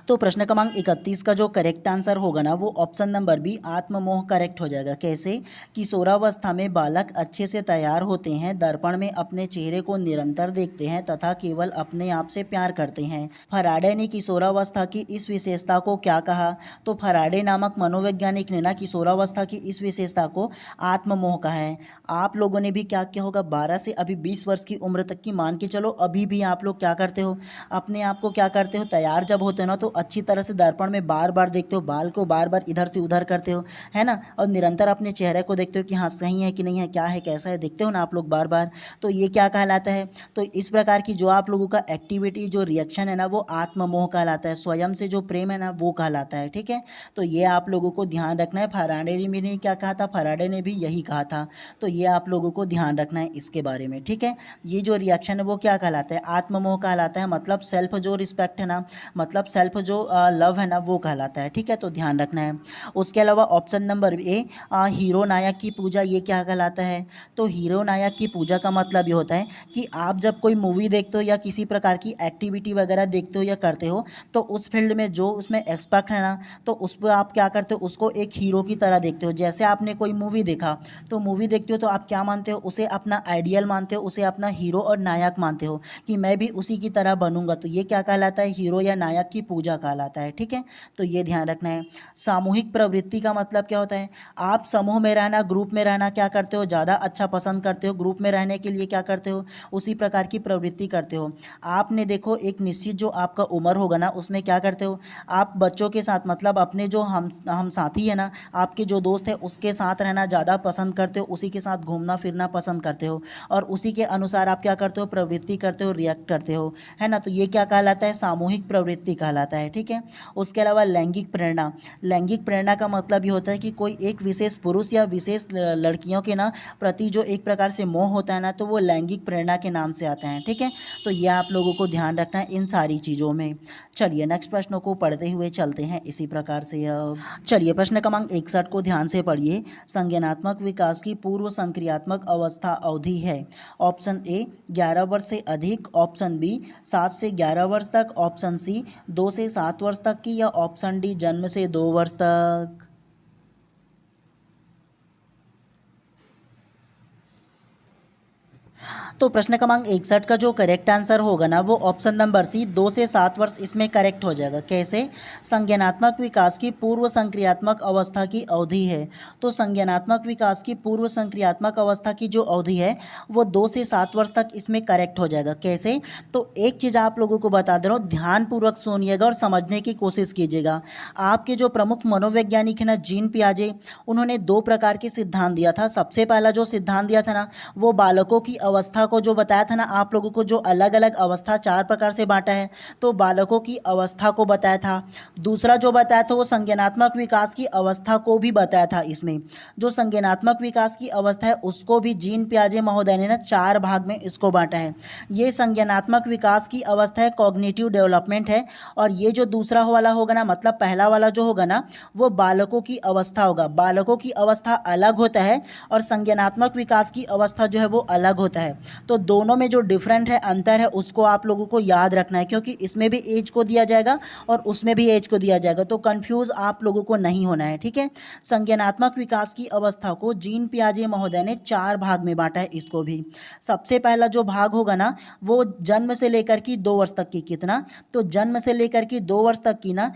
तो प्रश्न क्रमांक 31 का जो करेक्ट आंसर होगा ना वो ऑप्शन नंबर बी आत्ममोह करेक्ट हो जाएगा। कैसे? किशोरावस्था में बालक अच्छे से तैयार होते हैं, दर्पण में अपने चेहरे को निरंतर देखते हैं तथा केवल अपने आप से प्यार करते हैं। फराडे ने किशोरावस्था की इस विशेषता को क्या कहा? तो फराडे नामक मनोवैज्ञानिक ने ना किशोरावस्था की इस विशेषता को आत्ममोह कहा है। आप लोगों ने भी क्या किया होगा, 12 से अभी 20 वर्ष की उम्र तक की मान के चलो, अभी भी आप लोग क्या करते हो, अपने आप को क्या करते हो, तैयार जब होते हो ना तो अच्छी तरह से दर्पण में बार बार देखते हो, बाल को बार बार इधर से उधर करते हो, है ना, और निरंतर अपने चेहरे को देखते हो कि हाँ सही है कि नहीं है, क्या है कैसा है, देखते हो ना आप लोग बार बार। तो ये क्या कहलाता है? तो इस प्रकार की जो आप लोगों का एक्टिविटी जो रिएक्शन है ना वो आत्ममोह कहलाता है, स्वयं से जो प्रेम है ना वो कहलाता है। ठीक है, तो ये आप लोगों को ध्यान रखना है। फराडे ने क्या कहा था? फराडे ने भी यही कहा था। तो ये आप लोगों को ध्यान रखना है इसके बारे में। ठीक है, ये जो रिएक्शन है वो क्या कहलाता है? आत्ममोह कहलाता है। मतलब सेल्फ जो रिस्पेक्ट है ना, मतलब सेल्फ जो लव है ना वो कहलाता है। ठीक है, तो ध्यान रखना है। उसके अलावा ऑप्शन नंबर ए हीरो नायक की पूजा, ये क्या कहलाता है? तो हीरो नायक की पूजा का मतलब ये होता है कि आप जब कोई मूवी देखते हो या किसी प्रकार की एक्टिविटी वगैरह देखते हो या करते हो तो उस फील्ड में जो उसमें एक्सपर्ट है ना तो उस पर आप क्या करते हो, उसको एक हीरो की तरह देखते हो। जैसे आपने कोई मूवी देखा तो मूवी देखते हो तो आप क्या मानते हो, उसे अपना आइडियल मानते हो, उसे अपना हीरो और नायक मानते हो कि मैं भी उसी की तरह बनूंगा। तो ये क्या कहलाता है? हीरो या नायक की पूजा कहलाता है। ठीक है, तो ये ध्यान रखना है। सामूहिक प्रवृत्ति का मतलब क्या होता है? आप समूह में रहना, ग्रुप में रहना क्या करते हो, ज़्यादा अच्छा पसंद करते हो, ग्रुप में रहने के लिए क्या करते हो, उसी प्रकार की प्रवृत्ति करते हो। आपने देखो एक निश्चित जो आपका उम्र होगा ना उसमें क्या करते हो, आप बच्चों के साथ मतलब अपने जो हम साथी है ना, आपके जो दोस्त है उसके साथ रहना ज़्यादा पसंद करते हो, उसी के साथ घूमना फिरना पसंद करते हो, और उसी के अनुसार आप क्या करते हो, प्रवृत्ति करते हो, रिएक्ट करते हो, है ना। तो ये क्या कहलाता है? सामूहिक प्रवृत्ति कहलाता है। ठीक है, उसके अलावा लैंगिक प्रेरणा, लैंगिक प्रेरणा का मतलब ये होता है कि कोई एक विशेष पुरुष या विशेष लड़कियों के ना प्रति जो एक प्रकार से मोह होता है ना तो वो लैंगिक प्रेरणा के नाम से आता है। ठीक है, तो ये आप लोगों को ध्यान रखना है इन सारी चीज़ों में। चलिए नेक्स्ट प्रश्नों को पढ़ते हुए चलते हैं इसी प्रकार से। अब चलिए प्रश्न क्रमांक 61 को ध्यान से पढ़िए। संज्ञानात्मक विकास की पूर्व संक्रियात्मक अवस्था अवधि है। ऑप्शन ए 11 वर्ष से अधिक, ऑप्शन बी 7 से 11 वर्ष तक, ऑप्शन सी 2 से 7 वर्ष तक की, या ऑप्शन डी जन्म से 2 वर्ष तक। तो प्रश्न क्रमांक 61 का जो करेक्ट आंसर होगा ना वो ऑप्शन नंबर सी 2 से 7 वर्ष इसमें करेक्ट हो जाएगा। कैसे? संज्ञानात्मक विकास की पूर्व संक्रियात्मक अवस्था की अवधि है। तो संज्ञानात्मक विकास की पूर्व संक्रियात्मक अवस्था की जो अवधि है वो 2 से 7 वर्ष तक इसमें करेक्ट हो जाएगा। कैसे? तो एक चीज़ आप लोगों को बता दे रहा हूँ, ध्यानपूर्वक सुनिएगा और समझने की कोशिश कीजिएगा। आपके जो प्रमुख मनोवैज्ञानिक है ना जीन पियाजे, उन्होंने 2 प्रकार के सिद्धांत दिया था। सबसे पहला जो सिद्धांत दिया था ना वो बालकों की अवस्था को जो बताया था ना आप लोगों को, जो अलग अलग अवस्था 4 प्रकार से बांटा है, तो बालकों की अवस्था को बताया था। दूसरा जो बताया था वो संज्ञानात्मक विकास की अवस्था को भी बताया था। इसमें जो संज्ञानात्मक विकास की अवस्था है उसको भी जीन पियाजे महोदय ने ना 4 भाग में इसको बांटा है। ये संज्ञानात्मक विकास की अवस्था है, कॉग्निटिव डेवलपमेंट है। और ये जो दूसरा वाला होगा ना, मतलब पहला वाला जो होगा ना, वो बालकों की अवस्था होगा। बालकों की अवस्था अलग होता है और संज्ञानात्मक विकास की अवस्था जो है वो अलग होता है। तो दोनों में जो डिफरेंट है, अंतर है, उसको आप लोगों को याद रखना है, क्योंकि इसमें भी एज को दिया जाएगा और उसमें भी एज को दिया जाएगा, तो कंफ्यूज आप लोगों को नहीं होना है, ठीक है। संज्ञानात्मक विकास की अवस्था को जीन पियाजे महोदय ने 4 भाग में बांटा है इसको भी। सबसे पहला जो भाग होगा ना, वो जन्म से लेकर की 2 वर्ष तक की, कितना, तो जन्म से लेकर की 2 वर्ष तक की ना,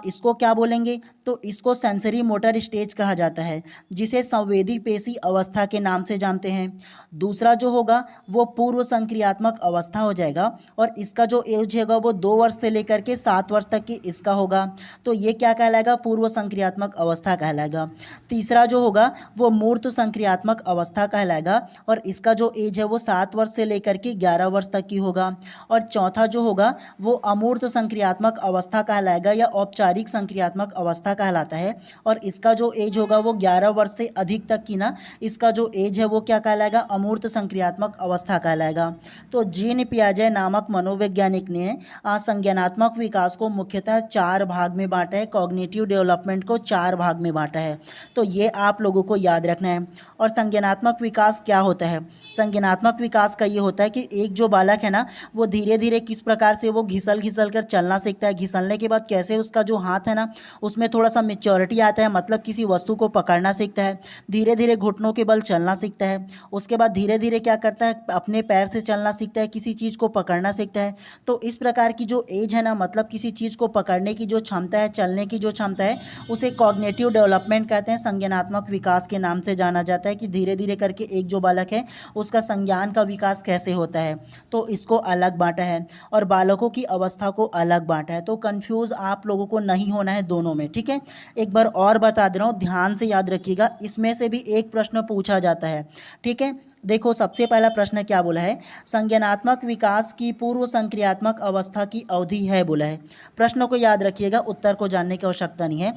इसको क्या बोलेंगे, तो इसको सेंसरी मोटर स्टेज कहा जाता है, जिसे संवेदी पेशी अवस्था के नाम से जानते हैं। दूसरा जो होगा वो पूर्व संक्रियात्मक अवस्था हो जाएगा, और इसका जो एज होगा वो 2 वर्ष से लेकर के 7 वर्ष तक की इसका होगा, तो ये क्या कहलाएगा, पूर्व संक्रियात्मक अवस्था कहलाएगा। तीसरा जो होगा वो मूर्त संक्रियात्मक अवस्था कहलाएगा, और इसका जो एज है वो 7 वर्ष से लेकर के 11 वर्ष तक की होगा। और चौथा जो होगा वो अमूर्त संक्रियात्मक अवस्था कहलाएगा, या औपचारिक संक्रियात्मक अवस्था कहलाता है, और इसका जो एज होगा वो 11 वर्ष से अधिक तक की ना, इसका जो एज है वो क्या कहलाएगा, अमूर्त संक्रियात्मक अवस्था कहलाएगा। तो जीन पियाजे नामक मनोवैज्ञानिक ने संज्ञानात्मक विकास को मुख्यतः 4 भाग में बांटा है, कॉग्निटिव डेवलपमेंट को 4 भाग में बांटा है, तो ये आप लोगों को याद रखना है। और संज्ञानात्मक विकास क्या होता है, संज्ञानात्मक विकास का ये होता है कि एक जो बालक है ना, वो धीरे धीरे किस प्रकार से वो घिसल घिसल कर चलना सीखता है, घिसलने के बाद कैसे उसका जो हाथ है ना उसमें थोड़ा सा मेच्योरिटी आता है, मतलब किसी वस्तु को पकड़ना सीखता है, धीरे धीरे घुटनों के बल चलना सीखता है, उसके बाद धीरे धीरे क्या करता है, अपने पैर से चलना सीखता है, किसी चीज़ को पकड़ना सीखता है। तो इस प्रकार की जो एज है ना, मतलब किसी चीज़ को पकड़ने की जो क्षमता है, चलने की जो क्षमता है, उसे कॉग्निटिव डेवलपमेंट कहते हैं, संज्ञानात्मक विकास के नाम से जाना जाता है, कि धीरे धीरे करके एक जो बालक है उसका संज्ञान का विकास कैसे होता है, तो इसको अलग बांटा है, और बालकों की अवस्था को अलग बांटा है। तो कंफ्यूज आप लोगों को नहीं होना है दोनों में, ठीक है। एक बार और बता दे रहा हूँ, ध्यान से याद रखिएगा, इसमें से भी एक प्रश्न पूछा जाता है, ठीक है। देखो सबसे पहला प्रश्न क्या बोला है, संज्ञानात्मक विकास की पूर्व संक्रियात्मक अवस्था की अवधि है बोला है। प्रश्न को याद रखिएगा, उत्तर को जानने की आवश्यकता नहीं है।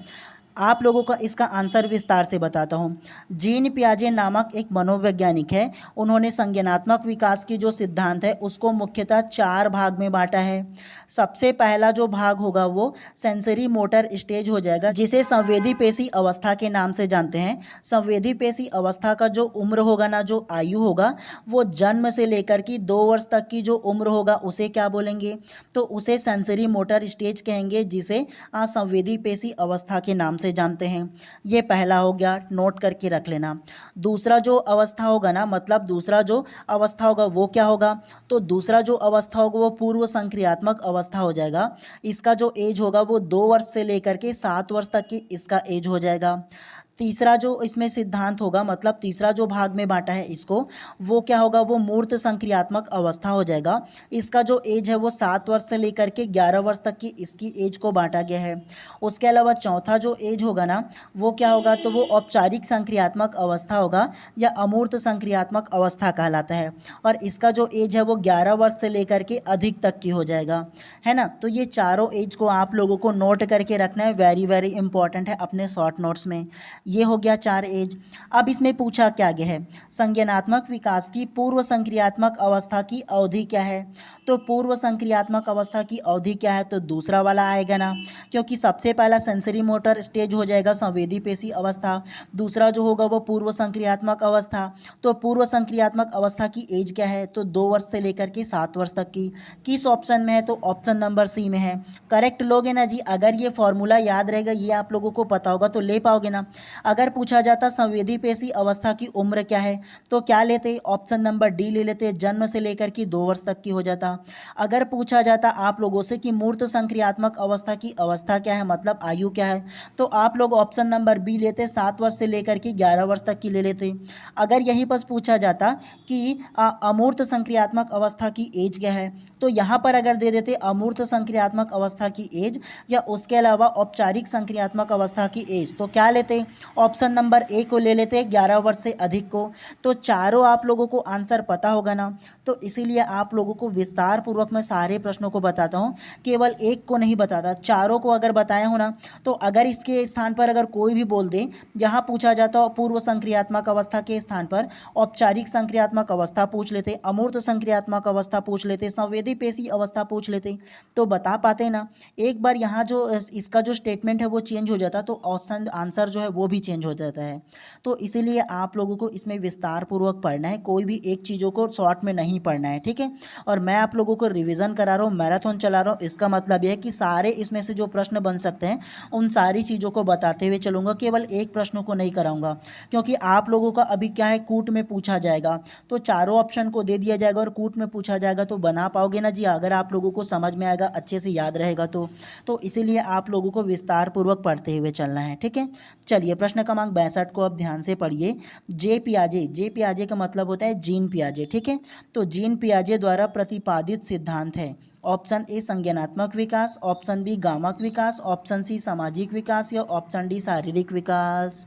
आप लोगों का इसका आंसर विस्तार से बताता हूँ। जीन पियाजे नामक एक मनोवैज्ञानिक है, उन्होंने संज्ञानात्मक विकास की जो सिद्धांत है उसको मुख्यतः 4 भाग में बांटा है। सबसे पहला जो भाग होगा वो सेंसरी मोटर स्टेज हो जाएगा, जिसे संवेदी पेशी अवस्था के नाम से जानते हैं। संवेदी पेशी अवस्था का जो उम्र होगा ना, जो आयु होगा, वो जन्म से लेकर की 2 वर्ष तक की जो उम्र होगा उसे क्या बोलेंगे, तो उसे सेंसरी मोटर स्टेज कहेंगे, जिसे संवेदी पेशी अवस्था के नाम से जानते हैं। ये पहला हो गया, नोट करके रख लेना। दूसरा जो अवस्था होगा ना, मतलब दूसरा जो अवस्था होगा वो क्या होगा, तो दूसरा जो अवस्था होगा वो पूर्व संक्रियात्मक अवस्था हो जाएगा। इसका जो एज होगा वो 2 वर्ष से लेकर के 7 वर्ष तक की इसका एज हो जाएगा। तीसरा जो इसमें सिद्धांत होगा, मतलब तीसरा जो भाग में बांटा है इसको, वो क्या होगा, वो मूर्त संक्रियात्मक अवस्था हो जाएगा। इसका जो एज है वो 7 वर्ष से लेकर के 11 वर्ष तक की इसकी एज को बांटा गया है। उसके अलावा चौथा जो एज होगा ना, वो क्या होगा, तो वो औपचारिक संक्रियात्मक अवस्था होगा, या अमूर्त संक्रियात्मक अवस्था कहलाता है, और इसका जो एज है वो 11 वर्ष से लेकर के अधिक तक की हो जाएगा, है ना। तो ये चारों एज को आप लोगों को नोट करके रखना है, वेरी वेरी इंपॉर्टेंट है अपने शॉर्ट नोट्स में। ये हो गया 4 एज। अब इसमें पूछा क्या गया है, संज्ञानात्मक विकास की पूर्व संक्रियात्मक अवस्था की अवधि क्या है, तो पूर्व संक्रियात्मक अवस्था की अवधि क्या है, तो दूसरा वाला आएगा ना, क्योंकि सबसे पहला सेंसरी मोटर स्टेज हो जाएगा संवेदी पेशी अवस्था, दूसरा जो होगा वो पूर्व संक्रियात्मक अवस्था। तो पूर्व संक्रियात्मक अवस्था की एज क्या है, तो 2 वर्ष से लेकर के 7 वर्ष तक की। किस ऑप्शन में है, तो ऑप्शन नंबर सी में है। करेक्ट लोगे ना जी, अगर ये फॉर्मूला याद रहेगा, ये आप लोगों को पता होगा तो ले पाओगे ना। अगर पूछा जाता संवेदी पेशी अवस्था की उम्र क्या है, तो क्या लेते, ऑप्शन नंबर डी ले लेते, जन्म से लेकर की 2 वर्ष तक की हो जाता। अगर पूछा जाता आप लोगों से कि मूर्त संक्रियात्मक अवस्था की अवस्था क्या है, मतलब आयु क्या है, तो आप लोग ऑप्शन नंबर बी लेते, 7 वर्ष से लेकर के 11 वर्ष तक की ले लेते। अगर यहीं पर पूछा जाता कि अमूर्त संक्रियात्मक अवस्था की एज क्या है, तो यहाँ पर अगर दे देते अमूर्त संक्रियात्मक अवस्था की एज, या उसके अलावा औपचारिक संक्रियात्मक अवस्था की एज, तो क्या लेते, ऑप्शन नंबर ए को ले लेते हैं 11 वर्ष से अधिक को। तो चारों आप लोगों को आंसर पता होगा ना, तो इसीलिए आप लोगों को विस्तार पूर्वक मैं सारे प्रश्नों को बताता हूँ, केवल एक को नहीं बताता। चारों को अगर बताया हो ना, तो अगर इसके स्थान पर अगर कोई भी बोल दे, यहाँ पूछा जाता हो पूर्व संक्रियात्मक अवस्था के स्थान पर औपचारिक संक्रियात्मक अवस्था पूछ लेते, अमूर्त संक्रियात्मक अवस्था पूछ लेते, संवेदी पेशी अवस्था पूछ लेते, तो बता पाते ना। एक बार यहाँ जो इसका जो स्टेटमेंट है वो चेंज हो जाता, तो ऑप्शन आंसर जो है वो भी चेंज हो जाता है। तो इसीलिए आप लोगों को इसमें विस्तार पूर्वक पढ़ना है, कोई भी एक चीज़ों को शॉर्ट में नहीं पढ़ना है, ठीक है। और मैं आप लोगों को रिवीजन करा रहा हूँ, मैराथन चला रहा हूँ, इसका मतलब यह है कि सारे इसमें से जो प्रश्न बन सकते हैं उन सारी चीज़ों को बताते हुए चलूँगा, केवल एक प्रश्न को नहीं कराऊंगा, क्योंकि आप लोगों का अभी क्या है, कूट में पूछा जाएगा, तो चारों ऑप्शन को दे दिया जाएगा और कूट में पूछा जाएगा, तो बना पाओगे ना जी, अगर आप लोगों को समझ में आएगा, अच्छे से याद रहेगा तो इसीलिए आप लोगों को विस्तार पूर्वक पढ़ते हुए चलना है, ठीक है। चलिए प्रश्न क्रमांक 62 को आप ध्यान से पढ़िए। जे पियाजे का मतलब होता है जीन पियाजे, ठीक है। तो जीन पियाजे द्वारा प्रतिपादित सिद्धांत है ऑप्शन ए संज्ञानात्मक विकास, ऑप्शन बी गामक विकास, ऑप्शन सी सामाजिक विकास या ऑप्शन डी शारीरिक विकास।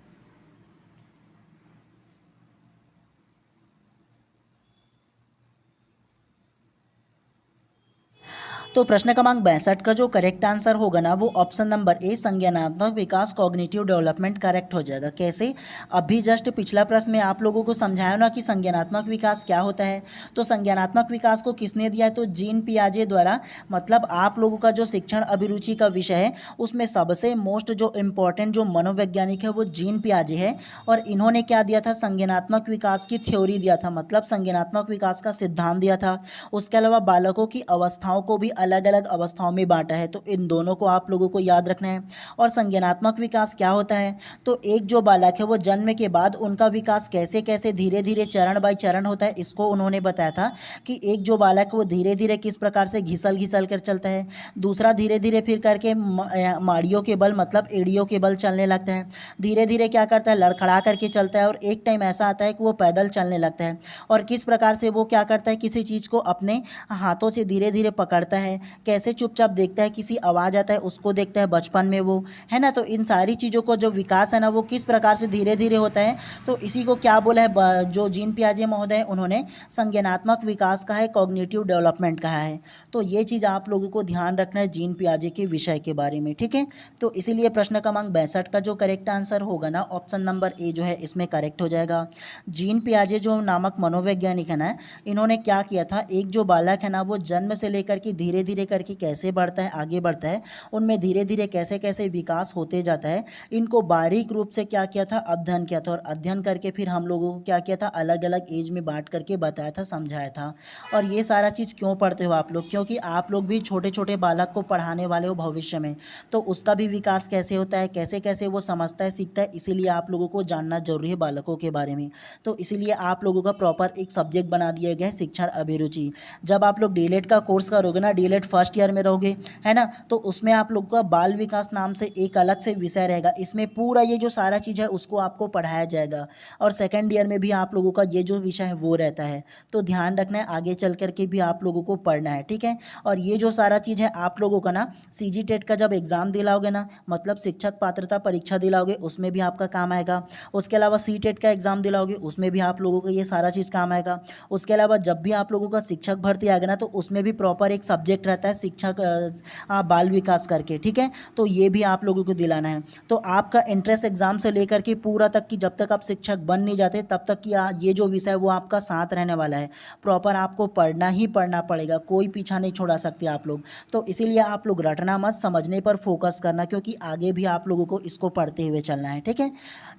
तो प्रश्न क्रमांक 62 का जो करेक्ट आंसर होगा ना, वो ऑप्शन नंबर ए संज्ञानात्मक विकास कॉग्निटिव डेवलपमेंट करेक्ट हो जाएगा। कैसे? अभी जस्ट पिछला प्रश्न में आप लोगों को समझाया ना कि संज्ञानात्मक विकास क्या होता है। तो संज्ञानात्मक विकास को किसने दिया है? तो जीन पियाजे द्वारा। मतलब आप लोगों का जो शिक्षण अभिरुचि का विषय है उसमें सबसे मोस्ट जो इम्पोर्टेंट जो मनोवैज्ञानिक है वो जीन पियाजे है, और इन्होंने क्या दिया था? संज्ञानात्मक विकास की थ्योरी दिया था, मतलब संज्ञानात्मक विकास का सिद्धांत दिया था। उसके अलावा बालकों की अवस्थाओं को भी अलग अलग अवस्थाओं में बांटा है, तो इन दोनों को आप लोगों को याद रखना है। और संज्ञानात्मक विकास क्या होता है? तो एक जो बालक है वो जन्म के बाद उनका विकास कैसे कैसे धीरे धीरे चरण बाय चरण होता है, इसको उन्होंने बताया था कि एक जो बालक है वो धीरे धीरे किस प्रकार से घिसल घिसल कर चलता है, दूसरा धीरे धीरे फिर करके माड़ियों के बल मतलब एड़ियों के बल चलने लगता है, धीरे धीरे क्या करता है, लड़खड़ा करके चलता है, और एक टाइम ऐसा आता है कि वो पैदल चलने लगता है। और किस प्रकार से वो क्या करता है, किसी चीज़ को अपने हाथों से धीरे धीरे पकड़ता है, कैसे चुपचाप देखता है, किसी आवाज़ आता है उसको देखता है बचपन में वो, है ना। तो इन सारी चीज़ों को जो विकास है ना वो किस प्रकार से धीरे धीरे होता है, तो इसी को क्या बोला है जो जीन पियाजे महोदय उन्होंने संज्ञानात्मक विकास कहा है, कॉग्निटिव डेवलपमेंट कहा है। तो ये चीज़ आप लोगों को ध्यान रखना है जीन पियाजे के विषय के बारे में, ठीक है। तो इसीलिए प्रश्न क्रमांक 62 का जो करेक्ट आंसर होगा ना, ऑप्शन नंबर ए जो है इसमें करेक्ट हो जाएगा। जीन पियाजे जो नामक मनोवैज्ञानिक है ना, इन्होंने क्या किया था, एक जो बालक है ना वो जन्म से लेकर के धीरे धीरे करके कैसे बढ़ता है, आगे बढ़ता है, उनमें धीरे धीरे कैसे कैसे विकास होते जाता है, इनको बारीक रूप से क्या किया था, अध्ययन किया था। और अध्ययन करके फिर हम लोगों को क्या किया था, अलग अलग एज में बांट करके बताया था, समझाया था। और ये सारा चीज़ क्यों पढ़ते हो आप लोग? क्योंकि आप लोग भी छोटे छोटे बालक को पढ़ाने वाले हो भविष्य में, तो उसका भी विकास कैसे होता है, कैसे कैसे वो समझता है, सीखता है, इसीलिए आप लोगों को जानना जरूरी है बालकों के बारे में। तो इसीलिए आप लोगों का प्रॉपर एक सब्जेक्ट बना दिया गया है शिक्षण अभिरुचि। जब आप लोग डीएलएड का कोर्स करोगे ना, डीएलएड फर्स्ट ईयर में रहोगे, है ना, तो उसमें आप लोग का बाल विकास नाम से एक अलग से विषय रहेगा, इसमें पूरा ये जो सारा चीज़ है उसको आपको पढ़ाया जाएगा। और सेकेंड ईयर में भी आप लोगों का ये जो विषय है वो रहता है, तो ध्यान रखना है, आगे चल करके भी आप लोगों को पढ़ना है, ठीक है। और ये जो सारा चीज़ है आप लोगों का ना सीजी टेट का जब एग्ज़ाम दिलाओगे ना, मतलब शिक्षक पात्रता परीक्षा दिलाओगे, उसमें भी आपका काम आएगा। उसके अलावा सी टेट का एग्ज़ाम दिलाओगे, उसमें भी आप लोगों को ये सारा चीज़ काम आएगा। उसके अलावा जब भी आप लोगों का शिक्षक भर्ती आएगा ना, तो उसमें भी प्रॉपर एक सब्जेक्ट रहता है शिक्षक बाल विकास करके, ठीक है। तो ये भी आप लोगों को दिलाना है। तो आपका इंट्रेंस एग्जाम से लेकर के पूरा तक कि जब तक आप शिक्षक बन नहीं जाते तब तक कि ये जो विषय है वो आपका साथ रहने वाला है। प्रॉपर आपको पढ़ना ही पढ़ना पड़ेगा, कोई पीछा नहीं छोड़ा सकते आप लोग। तो इसीलिए आप लोग रटना मत, समझने पर फोकस करना, क्योंकि आगे भी आप लोगों को इसको पढ़ते हुए चलना है, ठीक है।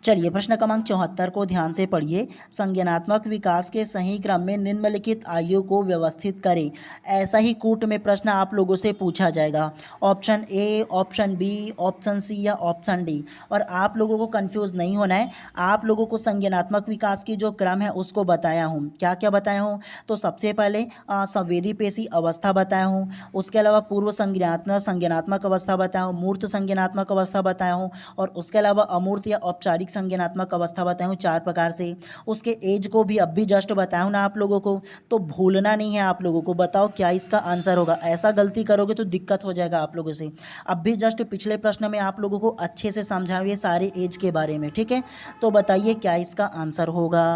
चलिए प्रश्न क्रमांक 74 को ध्यान से पढ़िए। संज्ञानात्मक विकास के सही क्रम में निम्नलिखित आयु को व्यवस्थित करें। ऐसा ही कूट में प्रश्न आप लोगों से पूछा जाएगा, option A, option B, option C या ऑप्शन डी। और आप लोगों को कंफ्यूज नहीं होना है, आप लोगों को संज्ञानात्मक विकास की जो क्रम है उसको बताया हूँ। क्या क्या बताया हूँ? तो सबसे पहले संवेदी पेशी अवस्था बताया हूँ, उसके अलावा पूर्व संज्ञानात्मक अवस्था बताया हूँ, मूर्त संज्ञानात्मक अवस्था बताया हूँ, और उसके अलावा अमूर्त या औपचारिक संज्ञानात्मक अवस्था बताया हूँ 4 प्रकार से। उसके एज को भी अब भी जस्ट बताया हूँ ना आप लोगों को, तो भूलना नहीं है आप लोगों को। बताओ क्या इसका आंसर होगा? ऐसा गलती करोगे तो दिक्कत हो जाएगा आप लोगों से। अब भी जस्ट पिछले प्रश्न में आप लोगों को अच्छे से समझा हुए सारे एज के बारे में, ठीक है। तो बताइए क्या इसका आंसर होगा।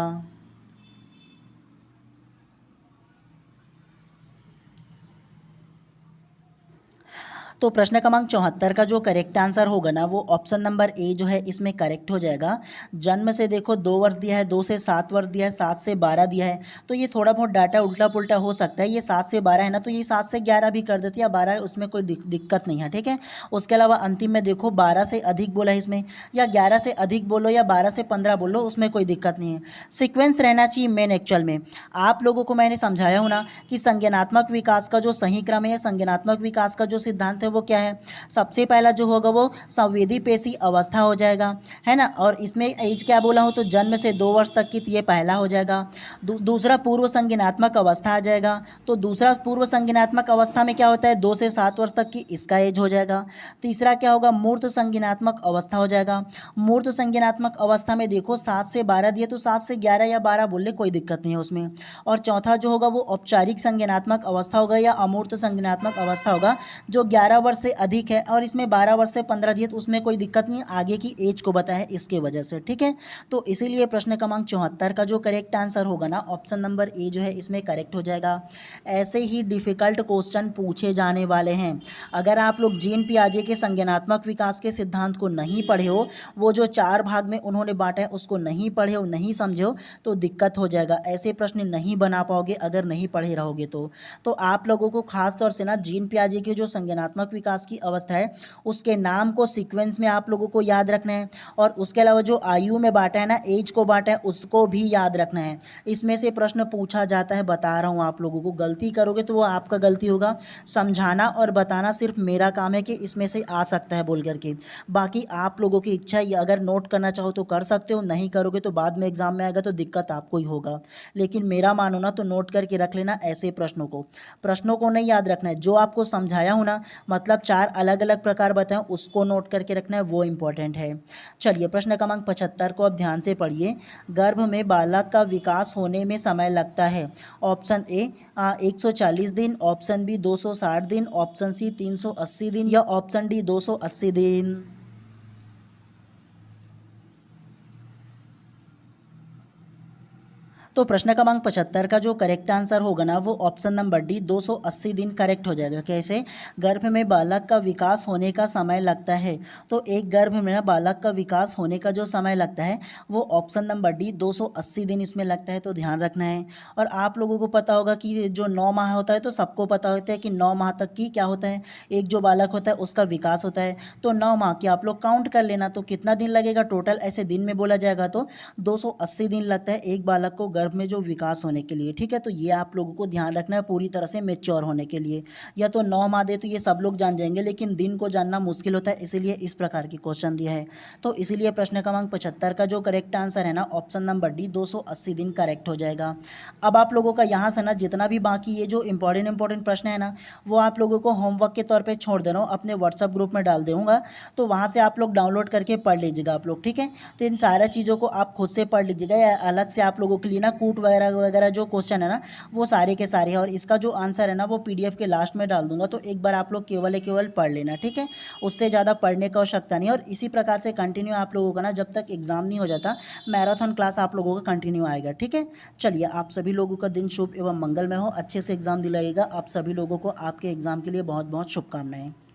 तो प्रश्न क्रमांक 74 का जो करेक्ट आंसर होगा ना वो ऑप्शन नंबर ए जो है इसमें करेक्ट हो जाएगा। जन्म से देखो 2 वर्ष दिया है, 2 से 7 वर्ष दिया है, 7 से 12 दिया है, तो ये थोड़ा बहुत डाटा उल्टा पुल्टा हो सकता है। ये 7 से 12 है ना, तो ये 7 से 11 भी कर देती है, 12 उसमें कोई दिक्कत नहीं है, ठीक है। उसके अलावा अंतिम में देखो 12 से अधिक बोला है इसमें, या 11 से अधिक बोलो या 12 से 15 बोलो, उसमें कोई दिक्कत नहीं है। सिक्वेंस रहना चाहिए मेन एक्चुअल में। आप लोगों को मैंने समझाया हूँ ना कि संज्ञानात्मक विकास का जो सही क्रम है, संज्ञानात्मक विकास का जो सिद्धांत है वो क्या है। सबसे पहला जो होगा वो संवेदी पेशी अवस्था हो जाएगा, है ना। और इसमें एज क्या बोला हूँ तो जन्म से 2 वर्ष तक की, तो ये पहला हो जाएगा। दूसरा पूर्व संज्ञानात्मक अवस्था आ जाएगा। तो दूसरा पूर्व संज्ञानात्मक अवस्था में क्या होता है 2 से 7 वर्ष तक की, इसका एज हो जाएगा। तीसरा क्या होगा मूर्त संज्ञानात्मक अवस्था हो जाएगा। मूर्त संज्ञानात्मक अवस्था में देखो 7 से 12 दिए, तो 7 से 11 या 12 बोल ले, कोई दिक्कत नहीं है उसमें। और चौथा जो होगा वो औपचारिक संज्ञानात्मक अवस्था होगा या अमूर्त संज्ञानात्मक अवस्था होगा, जो 11 वर्ष से अधिक है, और इसमें 12 वर्ष से 15 दिए, तो उसमें कोई दिक्कत नहीं, आगे की एज को बताया इसके वजह से, ठीक है। तो इसीलिए प्रश्न क्रमांक 74 का जो करेक्ट आंसर होगा ना ऑप्शन नंबर ए जो है इसमें करेक्ट हो जाएगा। ऐसे ही डिफिकल्ट क्वेश्चन पूछे जाने वाले हैं। अगर आप लोग जीन पियाजे के संज्ञानात्मक विकास के सिद्धांत को नहीं पढ़े हो, वो जो 4 भाग में उन्होंने बांटा है उसको नहीं पढ़े हो, नहीं समझे हो, तो दिक्कत हो जाएगा। ऐसे प्रश्न नहीं बना पाओगे अगर नहीं पढ़े रहोगे तो आप लोगों को खास तौर से ना जीन पियाजे के जो संज्ञानात्मक विकास की अवस्था है उसके नाम को सीक्वेंस में आप लोगों को याद रखना है, और उसके अलावा जो आयु में बांटा है ना, एज को बांटा है, उसको भी याद रखना है। इसमें से प्रश्न पूछा जाता है, बता रहा हूँ आप लोगों को। गलती करोगे तो वो आपका गलती होगा, समझाना और बताना सिर्फ मेरा काम है कि इसमें से आ सकता है बोल करके। बाकी आप लोगों की इच्छा, ये अगर नोट करना चाहो तो कर सकते हो, नहीं करोगे तो बाद में एग्जाम में आएगा तो दिक्कत आपको ही होगा। लेकिन मेरा मानो ना तो नोट करके रख लेना ऐसे प्रश्नों को नहीं याद रखना है। जो आपको समझाया हूँ ना, मतलब 4 अलग अलग प्रकार बताएं, उसको नोट करके रखना है, वो इंपॉर्टेंट है। चलिए प्रश्न क्रमांक 75 को अब ध्यान से पढ़िए। गर्भ में बालक का विकास होने में समय लगता है। ऑप्शन ए 140 दिन, ऑप्शन बी 260 दिन, ऑप्शन सी 380 दिन, या ऑप्शन डी 280 दिन। तो प्रश्न क्रमांक 75 का जो करेक्ट आंसर होगा ना वो ऑप्शन नंबर डी 280 दिन करेक्ट हो जाएगा। कैसे? गर्भ में बालक का विकास होने का समय लगता है, तो एक गर्भ में ना बालक का विकास होने का जो समय लगता है वो ऑप्शन नंबर डी 280 दिन इसमें लगता है, तो ध्यान रखना है। और आप लोगों को पता होगा कि जो 9 माह होता है, तो सबको पता होता है कि 9 माह तक की क्या होता है, एक जो बालक होता है उसका विकास होता है। तो 9 माह की आप लोग काउंट कर लेना, तो कितना दिन लगेगा टोटल, ऐसे दिन में बोला जाएगा तो 280 दिन लगता है एक बालक को गर्भ में जो विकास होने के लिए, ठीक है। तो ये आप लोगों को ध्यान रखना है पूरी तरह से मेच्योर होने के लिए। या तो 9 माह दे तो ये सब लोग जान जाएंगे, लेकिन दिन को जानना मुश्किल होता है, इसीलिए इस प्रकार की क्वेश्चन दिया है। तो इसीलिए प्रश्न क्रमांक 75 का जो करेक्ट आंसर है ना ऑप्शन नंबर डी 280 दिन करेक्ट हो जाएगा। अब आप लोगों का यहाँ से ना जितना भी बाकी ये जो इंपॉर्टेंट प्रश्न है ना, वो आप लोगों को होमवर्क के तौर पर छोड़ दे रहा हूँ, अपने व्हाट्सअप ग्रुप में डाल दूँगा, तो वहाँ से आप लोग डाउनलोड करके पढ़ लीजिएगा आप लोग, ठीक है। तो इन सारा चीज़ों को आप खुद से पढ़ लीजिएगा, या अलग से आप लोगों के लिए ना कूट वगैरह वगैरह जो क्वेश्चन है ना वो सारे के सारे हैं, और इसका जो आंसर है ना वो पीडीएफ के लास्ट में डाल दूंगा, तो एक बार आप लोग केवल पढ़ लेना, ठीक है। उससे ज़्यादा पढ़ने की आवश्यकता नहीं है। और इसी प्रकार से कंटिन्यू आप लोगों का ना जब तक एग्जाम नहीं हो जाता, मैराथन क्लास आप लोगों का कंटिन्यू आएगा, ठीक है। चलिए आप सभी लोगों का दिन शुभ एवं मंगलमय हो, अच्छे से एग्जाम दिलाइएगा। आप सभी लोगों को आपके एग्जाम के लिए बहुत बहुत शुभकामनाएं।